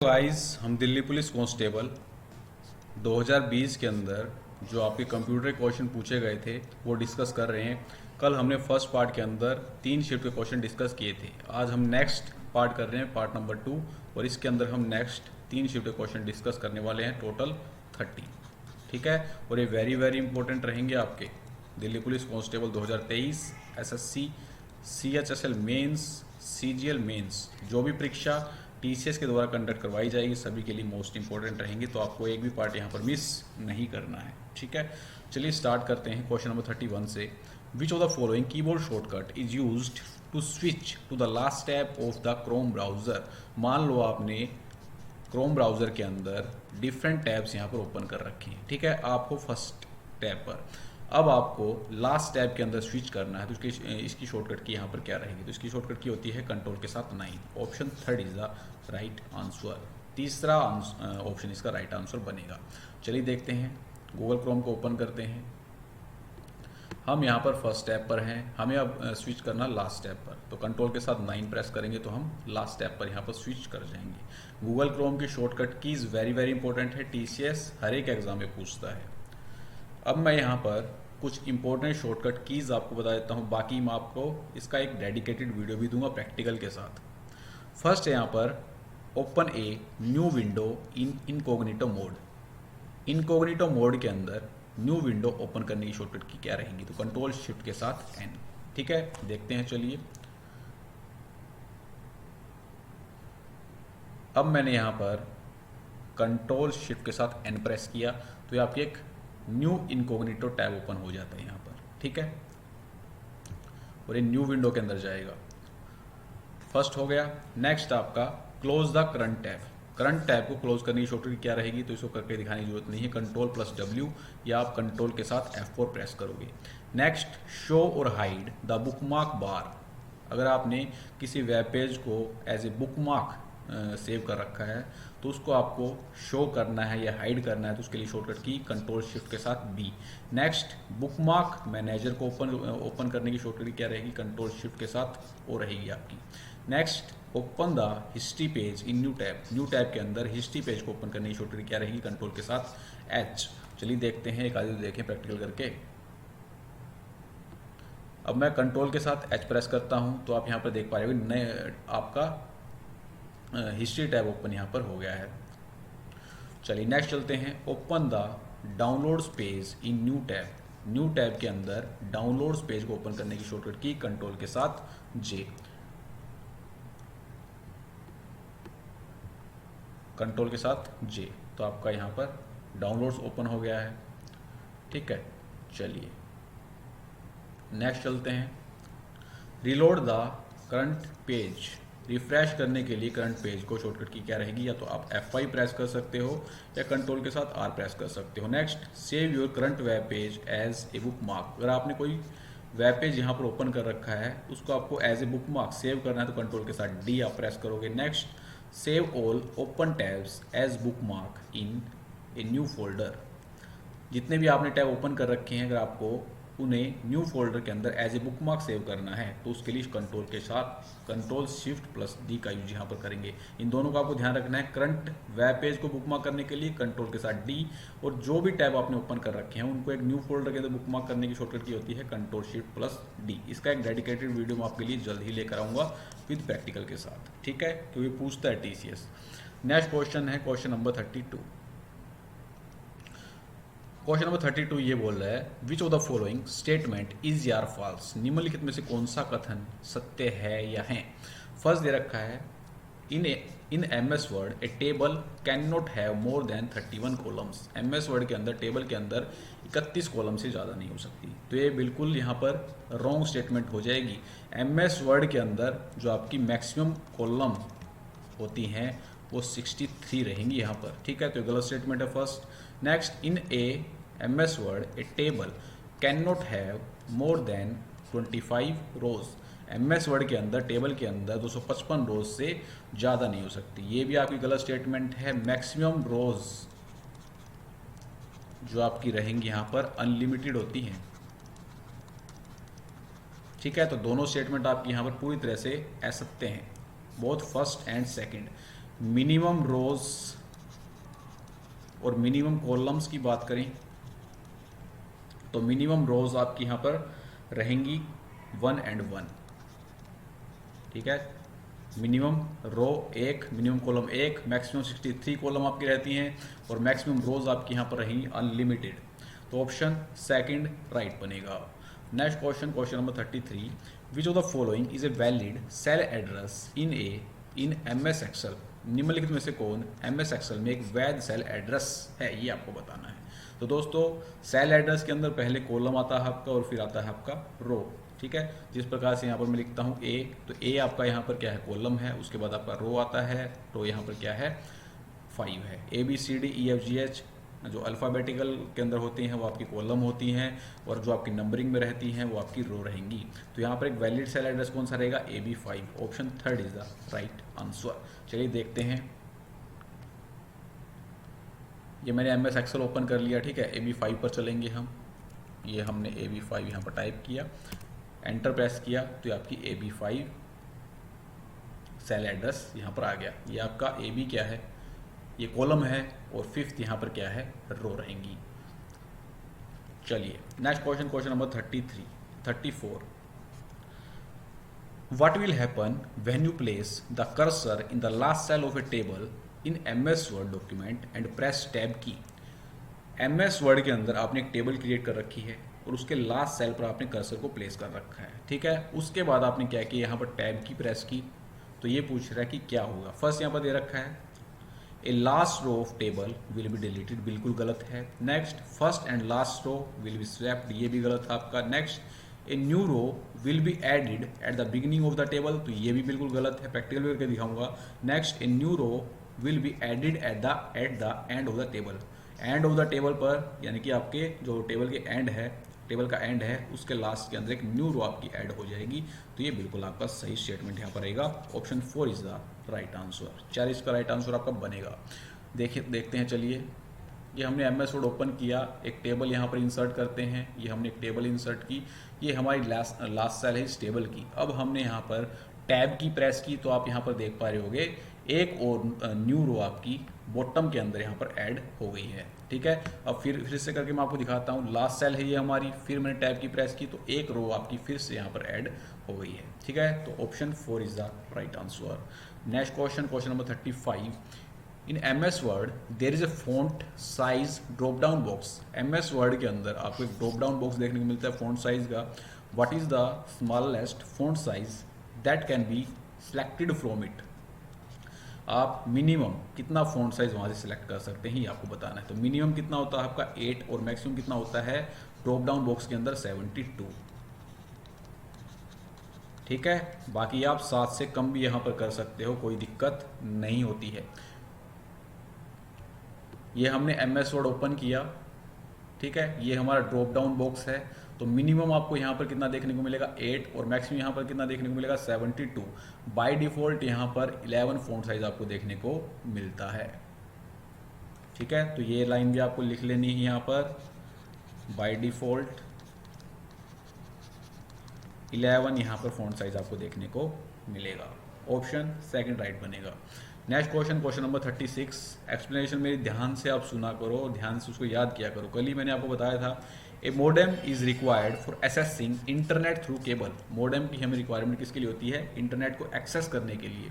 Guys, हम Delhi police constable 2020 के अंदर जो आपके कंप्यूटर क्वेश्चन पूछे गए थे वो डिस्कस कर रहे हैं। कल हमने फर्स्ट पार्ट के अंदर 3 शिफ्ट के क्वेश्चन डिस्कस किए थे। आज हम नेक्स्ट पार्ट कर रहे हैं, पार्ट नंबर 2, और इसके अंदर हम नेक्स्ट 3 शिफ्ट के क्वेश्चन डिस्कस करने वाले हैं, टोटल 30। ठीक है, और ये वेरी वेरी इंपॉर्टेंट रहेंगे आपके Delhi police constable 2023 SSC, CHSL mains, CGL mains, जो भी परीक्षा टीसीएस के द्वारा कंडक्ट करवाई जाएगी सभी के लिए मोस्ट इंपॉर्टेंट रहेंगी, तो आपको एक भी पार्ट यहाँ पर मिस नहीं करना है। ठीक है, चलिए स्टार्ट करते हैं क्वेश्चन नंबर 31 से। Which of the following keyboard shortcut is used to switch to the last tab of the Chrome browser. मान लो आपने क्रोम ब्राउजर के अंदर डिफरेंट टैब्स यहाँ पर ओपन कर रखे हैं। ठीक है, आपको फर्स्ट टैब पर, अब आपको लास्ट टैब के अंदर स्विच करना है, तो इसकी शॉर्टकट की यहाँ पर क्या रहेगी? तो इसकी शॉर्टकट की होती है कंट्रोल के साथ 9। Option 3 is the right answer. तीसरा ऑप्शन इसका राइट आंसर बनेगा। चलिए देखते हैं, गूगल क्रोम को ओपन करते हैं। हम यहाँ पर फर्स्ट टैब पर हैं, हमें अब स्विच करना लास्ट टैब पर, तो कंट्रोल के साथ 9 प्रेस करेंगे तो हम लास्ट टैब पर यहाँ पर स्विच कर जाएंगे। गूगल क्रोम की shortcut keys very very important है, टीसीएस हर एक एग्जाम में पूछता है। अब मैं यहाँ पर कुछ इंपॉर्टेंट शॉर्टकट कीज आपको बता देता हूँ, बाकी मैं आपको इसका एक डेडिकेटेड वीडियो भी दूंगा प्रैक्टिकल के साथ। फर्स्ट है यहाँ पर open a new window in incognito mode. Incognito mode के अंदर न्यू विंडो ओपन करने की शॉर्टकट की क्या रहेंगी? तो कंट्रोल शिफ्ट के साथ एन। ठीक है, देखते हैं। चलिए, अब मैंने यहाँ पर कंट्रोल शिफ्ट के साथ एन प्रेस किया तो ये आपकी एक न्यू इनकॉग्निटो टैब ओपन हो जाता है यहाँ पर। ठीक है, और ये न्यू विंडो के अंदर जाएगा। फर्स्ट हो गया। नेक्स्ट आपका close the current tab. Current tab को क्लोज करने की शॉर्टकट क्या रहेगी? तो इसको करके दिखाने की जरूरत नहीं है, कंट्रोल प्लस डब्ल्यू या आप कंट्रोल के साथ F4 प्रेस करोगे। नेक्स्ट शो और हाइड द बुकमार्क बार। अगर आपने किसी वेब पेज को एज ए बुकमार्क सेव कर रखा है तो उसको आपको शो करना है या हाइड करना है, तो उसके लिए शॉर्टकट की कंट्रोल शिफ्ट के साथ बी। नेक्स्ट बुकमार्क मैनेजर को ओपन करने की शॉर्टकट क्या रहेगी? कंट्रोल शिफ्ट के साथ ओ रहेगी आपकी। Next open the history page in new tab. New tab के अंदर हिस्ट्री पेज को ओपन करने की शॉर्टकट क्या रहेगी? कंट्रोल के साथ एच। चलिए देखते हैं, एक आदि देखें प्रैक्टिकल करके। अब मैं कंट्रोल के साथ एच प्रेस करता हूं तो आप यहां पर देख पा रहे हो नए आपका हिस्ट्री टैब ओपन यहाँ पर हो गया है। चलिए नेक्स्ट चलते हैं। Open the downloads page in new tab. New tab के अंदर डाउनलोड्स पेज को ओपन करने की शॉर्टकट की कंट्रोल के साथ जे। कंट्रोल के साथ जे, तो आपका यहाँ पर डाउनलोड्स ओपन हो गया है। ठीक है, चलिए नेक्स्ट चलते हैं। Reload the current page. Refresh करने के लिए करंट पेज को शॉर्टकट की क्या रहेगी? या तो आप F5 प्रेस कर सकते हो या कंट्रोल के साथ R प्रेस कर सकते हो। Next save your current web page as a bookmark. अगर आपने कोई वेब पेज यहाँ पर ओपन कर रखा है उसको आपको as a bookmark save करना है तो कंट्रोल के साथ D आप प्रेस करोगे। Next save all open tabs as bookmark in a new folder. जितने भी आपने टैब ओपन कर रखे हैं अगर आपको उन्हें न्यू फोल्डर के अंदर एज ए बुकमार्क सेव करना है तो उसके लिए कंट्रोल के साथ कंट्रोल शिफ्ट प्लस डी का यूज यहाँ पर करेंगे। इन दोनों का आपको ध्यान रखना है। करंट वेब पेज को बुकमार्क करने के लिए कंट्रोल के साथ डी, और जो भी टैब आपने ओपन कर रखे हैं उनको एक न्यू फोल्डर के अंदर बुकमार्क करने की शॉर्टकट की होती है कंट्रोल शिफ्ट प्लस डी। इसका एक डेडिकेटेड वीडियो मैं आपके लिए जल्द ही लेकर आऊँगा विद प्रैक्टिकल के साथ। ठीक है, क्योंकि पूछता है टीसीएस। नेक्स्ट क्वेश्चन है क्वेश्चन नंबर 32। क्वेश्चन नंबर 32 ये बोल रहा है विच of the following statement is यार फॉल्स। निम्नलिखित में से कौन सा कथन सत्य है या है? फर्स्ट दे रखा है in MS Word a table can not have more then 31 columns. MS word के अंदर टेबल के अंदर 31 कॉलम से ज़्यादा नहीं हो सकती, तो ये बिल्कुल यहाँ पर रॉन्ग स्टेटमेंट हो जाएगी। MS वर्ड के अंदर जो आपकी मैक्सिमम कॉलम होती हैं वो 63 रहेंगी यहाँ पर। ठीक है, तो गलत स्टेटमेंट है first. Next in a MS Word a table can not have more than 25 rows. MS word के अंदर टेबल के अंदर 255 रोज से ज़्यादा नहीं हो सकती, ये भी आपकी गलत स्टेटमेंट है। मैक्सिमम रोज जो आपकी रहेंगी यहाँ पर अनलिमिटेड होती हैं। ठीक है, तो दोनों स्टेटमेंट आपकी यहाँ पर पूरी तरह से असत्य हैं, both first and second. Minimum rows और मिनिमम कॉलम्स की बात करें तो मिनिमम रोज आपकी यहाँ पर रहेंगी 1 and 1, ठीक है। मिनिमम रो 1, मिनिमम कॉलम 1, मैक्सिमम 63 कॉलम आपकी रहती हैं और मैक्सिमम रोज आपकी यहाँ पर रहेंगी अनलिमिटेड। तो ऑप्शन सेकंड राइट बनेगा। Next question, question number 33, which of the following is a valid cell address in MS Excel. निम्नलिखित में से कौन MS एक्सेल में एक वैध सेल एड्रेस है, ये आपको बताना है। तो दोस्तों सेल एड्रेस के अंदर पहले कॉलम आता है आपका और फिर आता है आपका रो, ठीक है। जिस प्रकार से यहाँ पर मैं लिखता हूँ ए, तो ए आपका यहाँ पर क्या है, कॉलम है, उसके बाद आपका रो आता है, रो यहाँ पर क्या है 5 है। ABCDEFGH जो अल्फ़ाबेटिकल के अंदर होती हैं वो आपकी कॉलम होती हैं और जो आपकी नंबरिंग में रहती हैं वो आपकी रो रहेंगी। तो यहाँ पर एक वैलिड सेल एड्रेस कौन सा रहेगा, AB5, option third is the right answer. चलिए देखते हैं, ये मैंने MS एक्सेल ओपन कर लिया, ठीक है। AB5 पर चलेंगे हम, ये हमने AB5 यहाँ पर टाइप किया, एंटर प्रेस किया तो ये आपकी AB5 सेल एड्रेस यहाँ पर आ गया। ये आपका AB क्या है, ये कॉलम है और फिफ्थ यहाँ पर क्या है, रो रहेंगी। चलिए next question, question number 34, what will happen when you place the cursor in the last cell of a table in MS Word document and press tab key। MS Word के अंदर आपने एक टेबल क्रिएट कर रखी है और उसके last cell पर आपने कर्सर को प्लेस कर रखा है, ठीक है। उसके बाद आपने क्या किया, यहाँ पर टैब की प्रेस की, तो ये पूछ रहा है कि क्या होगा। फर्स्ट यहाँ पर दे रखा है a last row of table will be deleted, बिल्कुल गलत है। Next first and last row will be swapped, ये भी गलत है आपका। Next a new row will be added at the beginning of the table, तो ये भी बिल्कुल गलत है, प्रैक्टिकल करके दिखाऊंगा। Next a new row will be added at the end of the table, end of the table पर यानी कि आपके जो टेबल के एंड है, टेबल का एंड है उसके लास्ट के अंदर एक न्यू रो आपकी ऐड हो जाएगी। तो ये बिल्कुल आपका सही स्टेटमेंट यहाँ पर रहेगा, option 4 is the right answer. 4 इसका राइट आंसर आपका बनेगा। देखते हैं, चलिए ये हमने MS वर्ड ओपन किया, एक टेबल यहाँ पर इंसर्ट करते हैं। ये हमने एक टेबल इंसर्ट की, ये हमारी लास्ट सेल है इस टेबल की। अब हमने यहाँ पर टैब की प्रेस की, तो आप यहाँ पर देख पा रहे होगे एक और न्यू रो आपकी बॉटम के अंदर यहाँ पर ऐड हो गई है, ठीक है। अब फिर से करके मैं आपको दिखाता हूँ। लास्ट सेल है ये हमारी, फिर मैंने टैब की प्रेस की तो एक रो आपकी फिर से यहाँ पर ऐड हो गई है, ठीक है। तो option 4 is the right answer. Next question, question number 35, in MS word there is a font size drop down box. MS word के अंदर आपको एक ड्रॉप डाउन बॉक्स देखने को मिलता है फॉन्ट साइज का। What is the smallest font size that can be selected from it. आप मिनिमम कितना फॉन्ट साइज वहां से सिलेक्ट कर सकते हैं, ये आपको बताना है। तो मिनिमम कितना होता है आपका 8 और मैक्सिमम कितना होता है ड्रॉप डाउन बॉक्स के अंदर 72, ठीक है। बाकी आप 7 से कम भी यहां पर कर सकते हो, कोई दिक्कत नहीं होती है। ये हमने MS वर्ड ओपन किया, ठीक है। ये हमारा ड्रॉप डाउन बॉक्स है। तो मिनिमम आपको यहाँ पर कितना देखने को मिलेगा 8 और मैक्सिमम यहाँ पर कितना देखने को मिलेगा 72। बाय डिफॉल्ट यहाँ पर 11 फॉन्ट साइज आपको देखने को मिलता है, ठीक है। तो ये लाइन भी आपको लिख लेनी है यहाँ पर, बाय डिफॉल्ट 11 यहाँ पर फॉन्ट साइज आपको देखने को मिलेगा। ऑप्शन सेकंड राइट बनेगा। Next question, question number 36, explanation मेरी ध्यान से आप सुना करो, ध्यान से उसको याद किया करो। कल ही मैंने आपको बताया था a modem is required for accessing internet through cable. Modem की हमें रिक्वायरमेंट किसके लिए होती है, इंटरनेट को एक्सेस करने के लिए।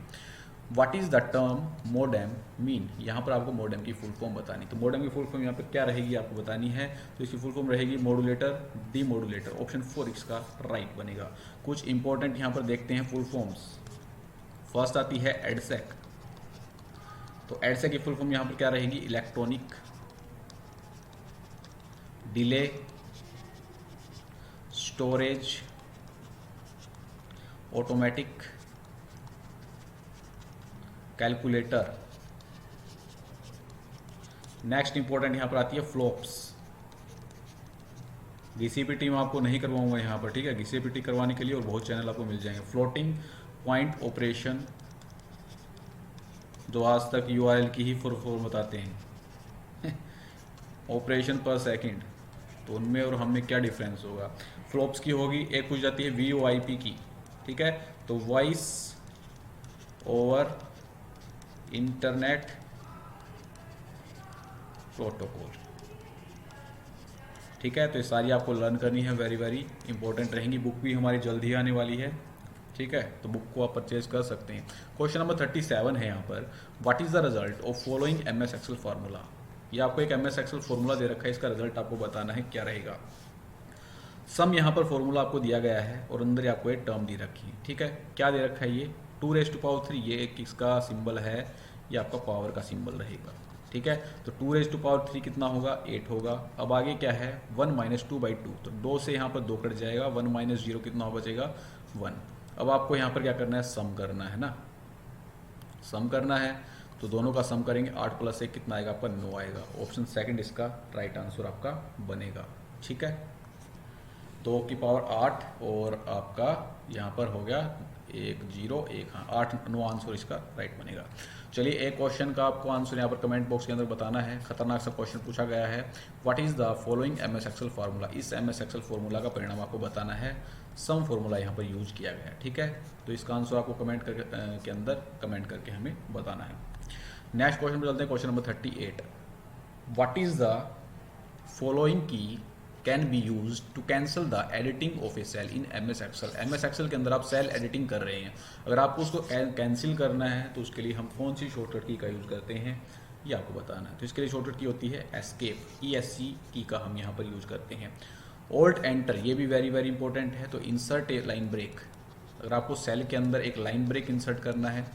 What is the term modem mean, यहाँ पर आपको मोडेम की फुल फॉर्म बतानी। तो मोडेम की फुल फॉर्म यहाँ पर क्या रहेगी आपको बतानी है। तो इसकी फुल फॉर्म रहेगी मॉड्यूलेटर डीमॉड्यूलेटर, ऑप्शन 4 इसका राइट बनेगा। कुछ इंपॉर्टेंट यहाँ पर देखते हैं फुल फॉर्म्स। फर्स्ट आती है एडसेक, तो एडसेक की फुल फॉर्म यहाँ पर क्या रहेगी, electronic delay storage automatic calculator. Next important यहां पर आती है फ्लॉप्स। घिसी-पिटी में आपको नहीं करवाऊंगा यहाँ पर, ठीक है। घिसी-पिटी करवाने के लिए और बहुत चैनल आपको मिल जाएंगे। फ्लोटिंग पॉइंट ऑपरेशन, जो आज तक URL की ही फुल फॉर्म बताते हैं ऑपरेशन पर सेकंड, तो उनमें और हमें क्या डिफरेंस होगा। फ्लॉप्स की होगी, एक पूछ जाती है VoIP की, ठीक है। तो वॉइस ओवर इंटरनेट प्रोटोकॉल। ठीक है, तो ये सारी आपको लर्न करनी है, वेरी वेरी इंपॉर्टेंट रहेंगी। बुक भी हमारी जल्द ही आने वाली है। ठीक है, तो बुक को आप परचेज कर सकते हैं। क्वेश्चन नंबर 37 है यहाँ पर, what is the result of following MS Excel formula. ये आपको एक MS एक्सेल फार्मूला दे रखा है, इसका रिजल्ट आपको बताना है क्या रहेगा। सम यहाँ पर फॉर्मूला आपको दिया गया है और अंदर ही आपको एक टर्म दी रखी है। ठीक है, क्या दे रखा है ये 2⁻3, ये एक किसका सिंबल है, ये आपका पावर का सिंबल रहेगा। ठीक है, तो 2⁻3 कितना होगा, 8 होगा। अब आगे क्या है 1 - 2/2, तो 2 से यहाँ पर 2 कट जाएगा, 1 - 0 कितना बचेगा 1। अब आपको यहाँ पर क्या करना है, सम करना है ना, सम करना है। तो दोनों का सम करेंगे, 8 + 1 कितना आएगा आपका 9 आएगा। ऑप्शन सेकंड इसका राइट आंसर आपका बनेगा। ठीक है, 2 की पावर 8 और आपका यहाँ पर हो गया 1 0 1, हाँ 8 9 आंसर इसका राइट बनेगा। चलिए एक क्वेश्चन का आपको आंसर यहाँ पर कमेंट बॉक्स के अंदर बताना है। खतरनाक सा क्वेश्चन पूछा गया है, what is the following MS Excel formula. इस MS एक्सेल फार्मूला का परिणाम आपको बताना है। सम फार्मूला यहाँ पर यूज किया गया है। ठीक है, तो इसका आंसर आपको कमेंट के अंदर कमेंट करके हमें बताना है। नेक्स्ट क्वेश्चन पर चलते हैं, question number 38, what is the following key can be use to cancel the editing of a cell in MS Excel. MS Excel के अंदर आप सेल एडिटिंग कर रहे हैं, अगर आपको उसको कैंसिल करना है तो उसके लिए हम कौन सी शॉर्टकट की का यूज़ करते हैं ये आपको बताना है। तो इसके लिए शॉर्टकट की होती है एस्केप, ESC की का हम यहाँ पर यूज़ करते हैं। ऑल्ट एंटर, ये भी वेरी वेरी इंपॉर्टेंट है। तो इंसर्ट ए लाइन ब्रेक, अगर आपको सेल के अंदर एक लाइन ब्रेक इंसर्ट करना है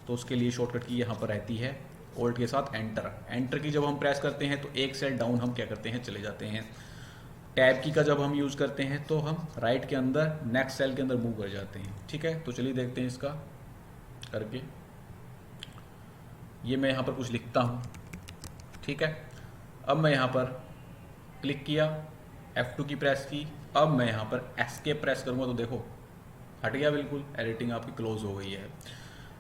तो उसके लिए शॉर्टकट की यहाँ पर रहती है ऑल्ट के साथ एंटर। एंटर की जब हम प्रेस करते हैं तो एक सेल डाउन हम क्या करते हैं, चले जाते हैं। टैब की का जब हम यूज़ करते हैं तो हम राइट के अंदर नेक्स्ट सेल के अंदर मूव कर जाते हैं। ठीक है, तो चलिए देखते हैं इसका करके। ये मैं यहाँ पर कुछ लिखता हूँ। ठीक है, अब मैं यहाँ पर क्लिक किया, F2 की प्रेस की, अब मैं यहाँ पर एस्केप प्रेस करूँगा तो देखो हट गया बिल्कुल, एडिटिंग आपकी क्लोज हो गई है।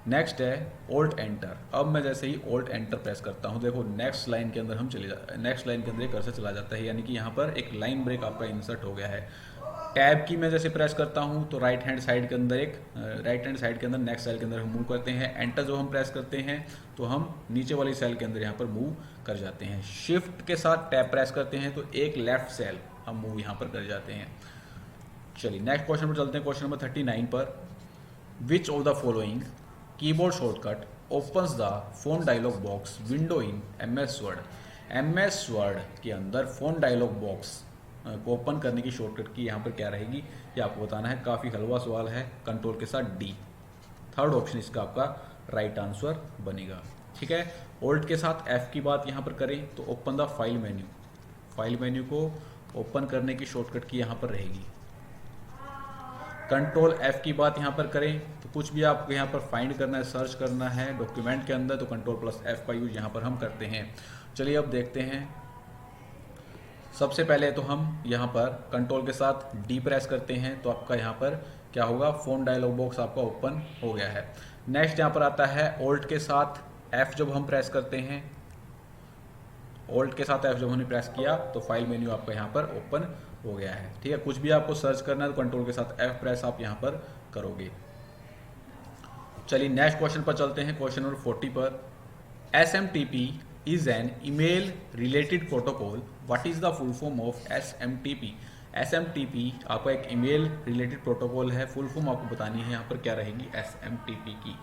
नेक्स्ट है ऑल्ट एंटर, अब मैं जैसे ही ऑल्ट एंटर प्रेस करता हूँ देखो नेक्स्ट लाइन के अंदर हम चले जाते हैं, नेक्स्ट लाइन के अंदर कर्सर चला जाता है, यानी कि यहाँ पर एक लाइन ब्रेक आपका इंसर्ट हो गया है। टैब की मैं जैसे प्रेस करता हूँ तो राइट हैंड साइड के अंदर नेक्स्ट सेल के अंदर हम मूव करते हैं। एंटर जो हम प्रेस करते हैं तो हम नीचे वाली सेल के अंदर यहाँ पर मूव कर जाते हैं। शिफ्ट के साथ टैब प्रेस करते हैं तो एक लेफ्ट सेल हम मूव यहाँ पर कर जाते हैं। चलिए नेक्स्ट क्वेश्चन पर चलते हैं, क्वेश्चन नंबर 39 पर, which of the following keyboard shortcut opens the font dialog box window in MS word. MS word के अंदर फोन डायलॉग बॉक्स को ओपन करने की शॉर्टकट की यहाँ पर क्या रहेगी ये आपको बताना है। काफ़ी हलवा सवाल है, कंट्रोल के साथ D, थर्ड ऑप्शन इसका आपका राइट आंसर बनेगा। ठीक है, ऑल्ट के साथ F की बात यहाँ पर करें तो open the file menu, file menu को ओपन करने की शॉर्टकट की यहाँ पर रहेगी। कंट्रोल F की बात यहाँ पर करें तो कुछ भी आपको यहाँ पर फाइंड करना है, सर्च करना है डॉक्यूमेंट के अंदर तो कंट्रोल+F का यूज यहाँ पर हम करते हैं। चलिए अब देखते हैं, सबसे पहले तो हम यहाँ पर कंट्रोल के साथ D प्रेस करते हैं तो आपका यहाँ पर क्या होगा, फोन डायलॉग बॉक्स आपका ओपन हो गया है। नेक्स्ट यहाँ पर आता है ऑल्ट के साथ F, जब हम प्रेस करते हैं ऑल्ट के साथ F जब हमने प्रेस किया तो फाइल मेन्यू आपका यहाँ पर ओपन हो गया है। ठीक है, कुछ भी आपको सर्च करना है तो कंट्रोल के साथ F प्रेस आप यहाँ पर करोगे। चलिए नेक्स्ट क्वेश्चन पर चलते हैं, क्वेश्चन नंबर 40 पर, SMTP is an email related protocol, what is the full form of SMTP। SMTP आपका एक ईमेल रिलेटेड प्रोटोकॉल है, फुल फॉर्म आपको बतानी है यहाँ पर क्या रहेगी SMTP की।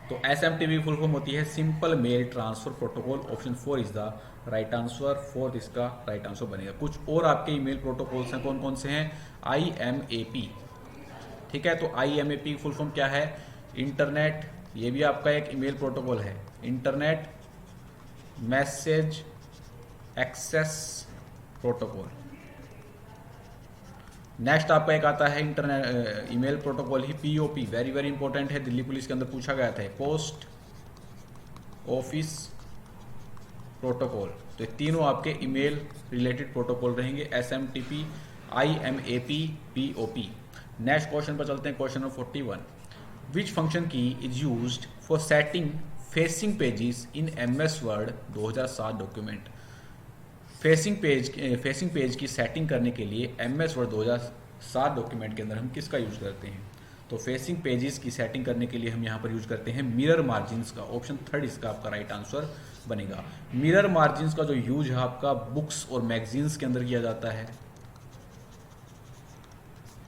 तो SMTP फुल फॉर्म होती है simple mail transfer protocol. Option 4 is the right answer, fourth इसका राइट आंसर बनेगा। कुछ और आपके ईमेल प्रोटोकॉल्स हैं, कौन कौन से हैं, IMAP। ठीक है, तो IMAP की फुल फॉर्म क्या है, इंटरनेट, ये भी आपका एक ईमेल प्रोटोकॉल है, internet message access protocol. Next आपका एक आता है इंटरनेट ईमेल प्रोटोकॉल ही POP, वेरी वेरी इंपॉर्टेंट है, दिल्ली पुलिस के अंदर पूछा गया था, पोस्ट ऑफिस प्रोटोकॉल। तो ये तीनों आपके ईमेल रिलेटेड प्रोटोकॉल रहेंगे, SMTP, IMAP, POP। Next question पर चलते हैं, क्वेश्चन नंबर 41, विच फंक्शन की is used for setting facing pages in MS word 2007 document. Facing page की सेटिंग करने के लिए MS वर्ड 2007 डॉक्यूमेंट के अंदर हम किसका यूज करते हैं। तो फेसिंग पेजेस की सेटिंग करने के लिए हम यहाँ पर यूज करते हैं मिरर मार्जिन्स का। ऑप्शन थर्ड इसका आपका राइट आंसर बनेगा। मिरर मार्जिन्स का जो यूज है आपका बुक्स और मैगजीन्स के अंदर किया जाता है,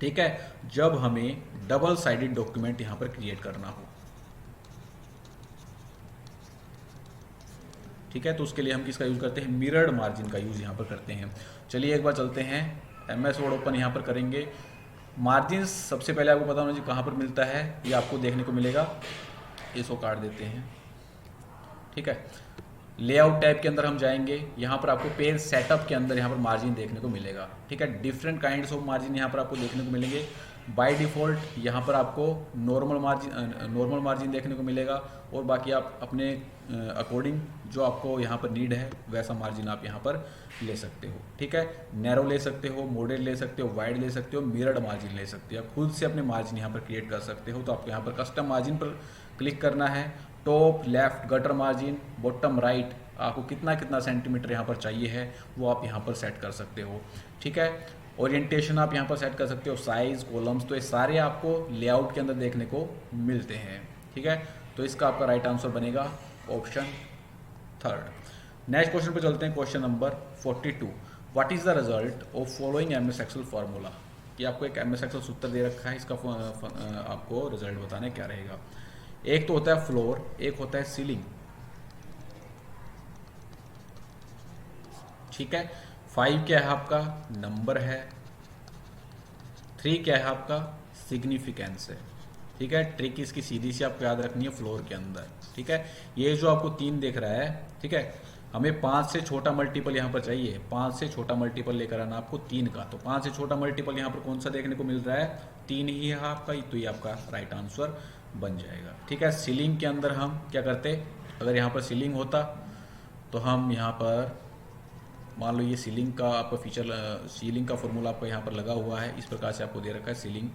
ठीक है, जब हमें डबल साइडेड डॉक्यूमेंट यहां पर क्रिएट करना हो, ठीक है। तो उसके लिए हम किसका यूज करते हैं, मिरर्ड मार्जिन का यूज यहां पर करते हैं। चलिए एक बार चलते हैं, एमएस वर्ड ओपन यहां पर करेंगे। मार्जिन सबसे पहले आपको पता होना चाहिए कहां पर मिलता है, ये आपको देखने को मिलेगा, इसको काट देते हैं, ठीक है। लेआउट टैब के अंदर हम जाएंगे, यहाँ पर आपको पेज सेटअप के अंदर यहाँ पर मार्जिन देखने को मिलेगा, ठीक है। डिफरेंट काइंड्स ऑफ मार्जिन यहाँ पर आपको देखने को मिलेंगे। बाय डिफ़ॉल्ट यहाँ पर आपको नॉर्मल मार्जिन देखने को मिलेगा, और बाकी आप अपने अकॉर्डिंग जो आपको यहाँ पर नीड है वैसा मार्जिन आप यहाँ पर ले सकते हो, ठीक है। नैरो ले सकते हो, मॉडरेट ले सकते हो, वाइड ले सकते हो, मिरर्ड मार्जिन ले सकते हो, आप खुद से अपने मार्जिन यहाँ पर क्रिएट कर सकते हो। तो आपको यहाँ पर कस्टम मार्जिन पर क्लिक करना है। Top left gutter margin, bottom right, आपको कितना कितना सेंटीमीटर यहाँ पर चाहिए है वो आप यहाँ पर सेट कर सकते हो, ठीक है। ओरिएंटेशन आप यहाँ पर सेट कर सकते हो, साइज, कॉलम्स, तो ये सारे आपको लेआउट के अंदर देखने को मिलते हैं, ठीक है। तो इसका आपका राइट आंसर बनेगा ऑप्शन थर्ड। नेक्स्ट क्वेश्चन पे चलते हैं, question number 42। What is the result of following MS Excel formula. कि आपको एक एमएस एक्सेल सूत्र दे रखा है, इसका आपको रिजल्ट बताना है क्या रहेगा। एक तो होता है फ्लोर, एक होता है सीलिंग, ठीक है। 5 क्या है आपका नंबर है, 3 क्या है आपका सिग्निफिकेंस है, ठीक है। ट्रिक इसकी सीधी सी आपको याद रखनी है फ्लोर के अंदर, ठीक है। ये जो आपको 3 दिख रहा है, ठीक है, हमें 5 से छोटा मल्टीपल यहाँ पर चाहिए, 5 से छोटा मल्टीपल लेकर आना आपको 3 का। तो 5 से छोटा मल्टीपल यहाँ पर कौन सा देखने को मिल रहा है, 3 ही है आपका, तो ये आपका राइट आंसर बन जाएगा, ठीक है। सीलिंग के अंदर हम क्या करते, अगर यहाँ पर सीलिंग होता तो हम यहाँ पर मान लो ये सीलिंग का आपका फीचर, सीलिंग का फॉर्मूला आपको यहाँ पर लगा हुआ है, इस प्रकार से आपको दे रखा है सीलिंग।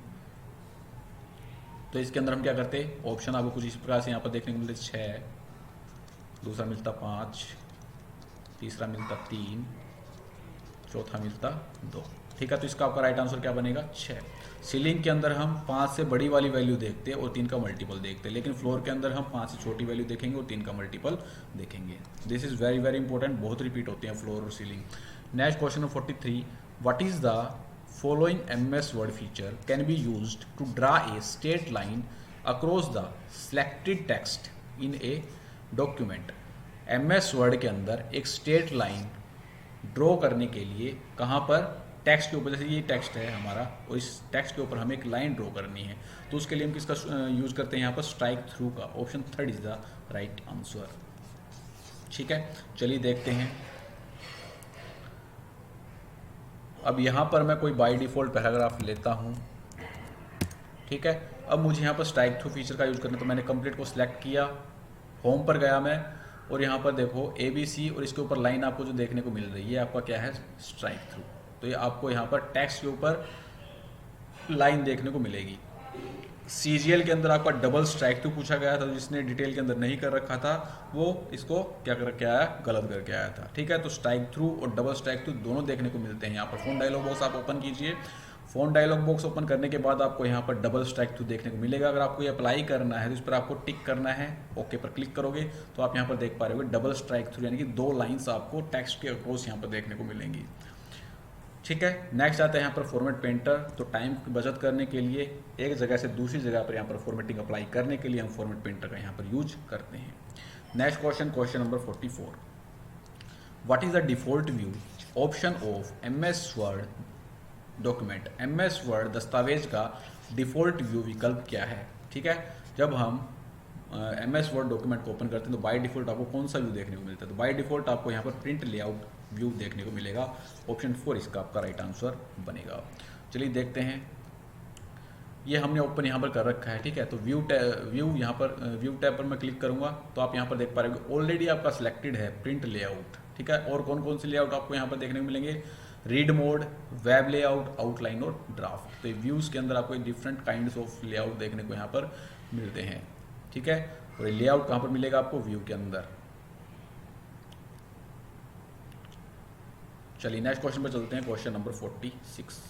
तो इसके अंदर हम क्या करते, ऑप्शन आपको कुछ इस प्रकार से यहाँ पर देखने को मिलते 6, दूसरा मिलता 5, तीसरा मिलता 3, चौथा मिलता 2, ठीक है। तो इसका आपका राइट आंसर क्या बनेगा 6। सीलिंग के अंदर हम 5 से बड़ी वाली वैल्यू देखते हैं और 3 का मल्टीपल देखते हैं, लेकिन फ्लोर के अंदर हम 5 से छोटी वैल्यू देखेंगे और 3 का मल्टीपल देखेंगे। This is very very important, बहुत रिपीट होते हैं फ्लोर और ceiling. Next question number 43। What is the following MS Word feature can be used to draw a straight line across the selected text in a document। MS Word के अंदर एक straight line draw करने के लिए कहाँ पर, text के ऊपर, जैसे ये टेक्स्ट है हमारा और इस टेक्स्ट के ऊपर हमें एक लाइन ड्रॉ करनी है, तो उसके लिए हम किसका यूज करते हैं यहाँ पर, स्ट्राइक थ्रू का। Option third is the right answer, ठीक है। चलिए देखते हैं, अब यहाँ पर मैं कोई बाय डिफ़ॉल्ट पैराग्राफ लेता हूँ, ठीक है। अब मुझे यहाँ पर स्ट्राइक थ्रू फीचर का यूज़ करना, तो मैंने कंप्लीट को सिलेक्ट किया, होम पर गया मैं, और यहाँ पर देखो ABC और इसके ऊपर लाइन आपको जो देखने को मिल रही है आपका क्या है, स्ट्राइक थ्रू। तो ये आपको यहाँ पर टेक्स्ट के ऊपर लाइन देखने को मिलेगी। CGL के अंदर आपका डबल स्ट्राइक थ्रू पूछा गया था, जिसने डिटेल के अंदर नहीं कर रखा था वो इसको क्या करके आया, गलत करके आया था, ठीक है। तो स्ट्राइक थ्रू और डबल स्ट्राइक थ्रू दोनों देखने को मिलते हैं। यहाँ पर फोन डायलॉग बॉक्स आप ओपन कीजिए, फोन डायलॉग बॉक्स ओपन करने के बाद आपको यहाँ पर डबल स्ट्राइक थ्रू देखने को मिलेगा। अगर आपको ये अप्लाई करना है तो इस पर आपको टिक करना है, ओके पर क्लिक करोगे तो आप यहाँ पर देख पा रहे हो डबल स्ट्राइक थ्रू, यानी कि 2 लाइन्स आपको टेक्स्ट के अक्रॉस यहाँ पर देखने को मिलेंगी, ठीक है। नेक्स्ट आता है यहाँ पर फॉर्मेट पेंटर। तो टाइम की बचत करने के लिए एक जगह से दूसरी जगह पर यहाँ पर फॉर्मेटिंग अप्लाई करने के लिए हम फॉर्मेट पेंटर का यहाँ पर यूज करते हैं। Next question, question number 44। What is the default view option of MS word document. MS word दस्तावेज का डिफॉल्ट व्यू विकल्प क्या है, ठीक है। जब हम MS वर्ड डॉक्यूमेंट को ओपन करते हैं तो बाय डिफॉल्ट आपको कौन सा व्यू देखने को मिलता है, तो बाय डिफॉल्ट आपको यहाँ पर प्रिंट लेआउट व्यू देखने को मिलेगा। ऑप्शन 4 इसका आपका राइट आंसर बनेगा। चलिए देखते हैं, ये हमने ओपन यहाँ पर कर रखा है, ठीक है। तो व्यू यहाँ पर व्यू टैब पर मैं क्लिक करूंगा तो आप यहाँ पर देख पा रहे हो ऑलरेडी आपका सिलेक्टेड है प्रिंट लेआउट, ठीक है। और कौन कौन से लेआउट आपको यहाँ पर देखने को मिलेंगे, read mode, web layout, outline और ड्राफ्ट। तो व्यूज के अंदर आपको डिफरेंट काइंड्स ऑफ लेआउट देखने को यहाँ पर मिलते हैं, ठीक है। और लेआउट कहाँ पर मिलेगा आपको, व्यू के अंदर। चलिए नेक्स्ट क्वेश्चन पर चलते हैं, question number 46।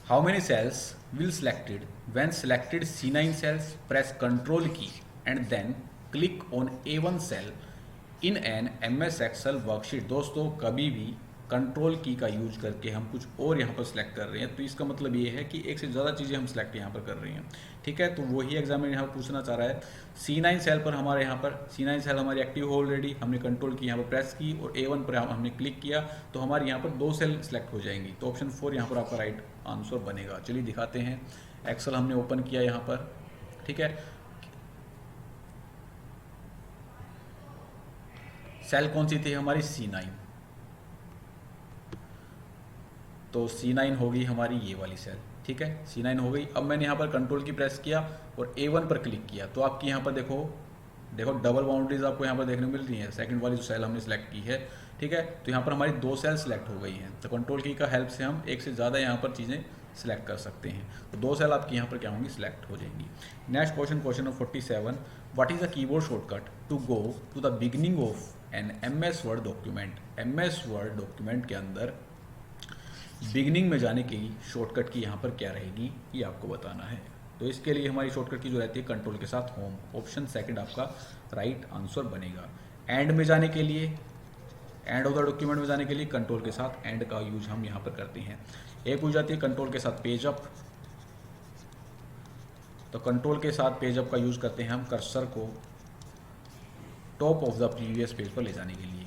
How many cells will selected when selected C9 cells, press Control key and then click on A1 cell in an MS Excel worksheet. दोस्तों कभी भी कंट्रोल की का यूज करके हम कुछ और यहाँ पर सिलेक्ट कर रहे हैं तो इसका मतलब ये है कि एक से ज़्यादा चीज़ें हम सिलेक्ट यहाँ पर कर रहे हैं, ठीक है। तो वही एग्जामिनर यहाँ पर पूछना चाह रहा है। C9 सेल पर हमारे यहाँ पर C9 सेल हमारी एक्टिव हो ऑलरेडी, हमने कंट्रोल की यहाँ पर प्रेस की और A1 पर हमने क्लिक किया तो हमारे यहाँ पर 2 सेल सेलेक्ट हो जाएंगी। तो ऑप्शन 4 यहाँ पर आपका राइट आंसर बनेगा। चलिए दिखाते हैं। एक्सेल हमने ओपन किया यहाँ पर, ठीक है। सेल कौन सी थी हमारी? C9। तो C9 होगी हमारी ये वाली सेल, ठीक है। C9 हो गई। अब मैंने यहाँ पर कंट्रोल की प्रेस किया और A1 पर क्लिक किया तो आपकी यहाँ पर देखो डबल बाउंड्रीज आपको यहाँ पर देखने को मिल रही है। सेकंड वाली जो सेल हमने सेलेक्ट की है, ठीक है। तो यहाँ पर हमारी 2 सेल सेलेक्ट हो गई हैं। तो कंट्रोल की का हेल्प से हम एक से ज़्यादा यहाँ पर चीज़ें सेलेक्ट कर सकते हैं। तो 2 सेल आपकी यहाँ पर क्या होंगी? सिलेक्ट हो जाएंगी। Next question, question number 47, what is the keyboard shortcut to go to the beginning of an MS word document? MS word document के अंदर बिगिनिंग में जाने की शॉर्टकट की यहाँ पर क्या रहेगी ये आपको बताना है। तो इसके लिए हमारी शॉर्टकट की जो रहती है कंट्रोल के साथ होम। ऑप्शन सेकंड आपका राइट आंसर बनेगा। एंड में जाने के लिए, एंड ऑफ द डॉक्यूमेंट में जाने के लिए कंट्रोल के साथ एंड का यूज हम यहाँ पर करते हैं। एक हो जाती है कंट्रोल के साथ पेज अप, तो कंट्रोल के साथ पेज अप का यूज करते हैं हम कर्सर को top of the previous page पर ले जाने के लिए।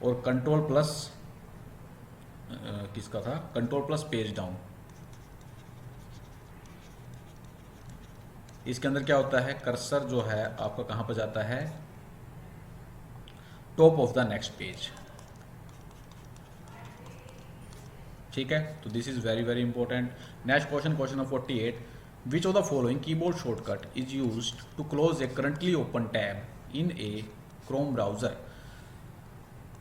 और कंट्रोल प्लस किसका था? Control plus page down. इसके अंदर क्या होता है? कर्सर जो है आपका कहां पर जाता है? Top of the next page, ठीक है। तो this is very very important. Next question, question number 48, which of the following keyboard shortcut is used to close a currently open tab in a Chrome browser?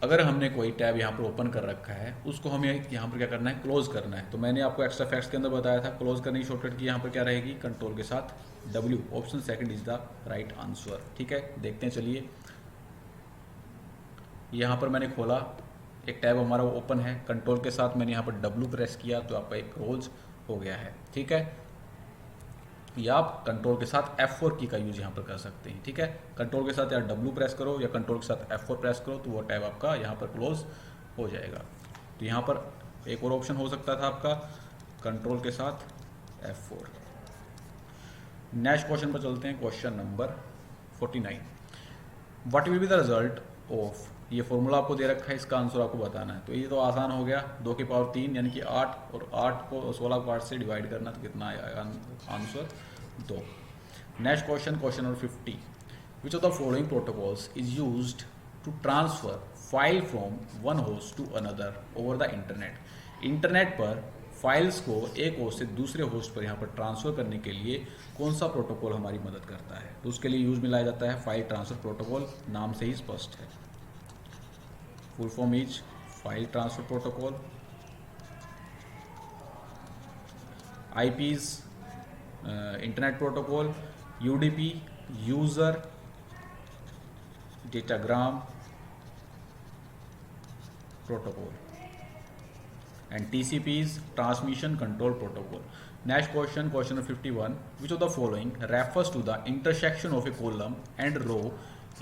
अगर हमने कोई tab यहाँ पर open कर रखा है उसको हमें यहाँ पर क्या करना है? क्लोज करना है। तो मैंने आपको एक्स्ट्रा फैक्ट्स के अंदर बताया था क्लोज करने की शॉर्टकट की यहाँ पर क्या रहेगी? कंट्रोल के साथ W। Option second is the right answer, ठीक है। देखते हैं, चलिए। यहाँ पर मैंने खोला, एक टैब हमारा ओपन है, कंट्रोल के साथ मैंने यहाँ पर W प्रेस किया तो आपका एक क्लोज हो गया है, ठीक है। या आप कंट्रोल के साथ F4 की का यूज यहाँ पर कर सकते हैं, ठीक है। कंट्रोल के साथ या W प्रेस करो या कंट्रोल के साथ F4 प्रेस करो तो वो टैब आपका यहाँ पर क्लोज हो जाएगा। तो यहाँ पर एक और ऑप्शन हो सकता था आपका कंट्रोल के साथ F4। नेक्स्ट क्वेश्चन पर चलते हैं, question number 49, what will be the result of, ये फॉर्मूला आपको दे रखा है, इसका आंसर आपको बताना है। तो ये तो आसान हो गया, 2 की पावर 3 यानी कि 8 और 8 को 16 को 8 से डिवाइड करना तो कितना आएगा answer? 2। Next question, question number 50, which of the following protocols is used to transfer file from one host to another over the internet? Internet पर फाइल्स को एक होस्ट से दूसरे होस्ट पर यहाँ पर ट्रांसफर करने के लिए कौन सा प्रोटोकॉल हमारी मदद करता है? तो उसके लिए यूज में लाया जाता है फाइल ट्रांसफर प्रोटोकॉल, नाम से ही स्पष्ट है। Full form is file transfer protocol. IPs internet protocol, UDP user datagram protocol, and TCP is transmission control protocol. Next question, question number 51, which of the following refers to the intersection of a column and row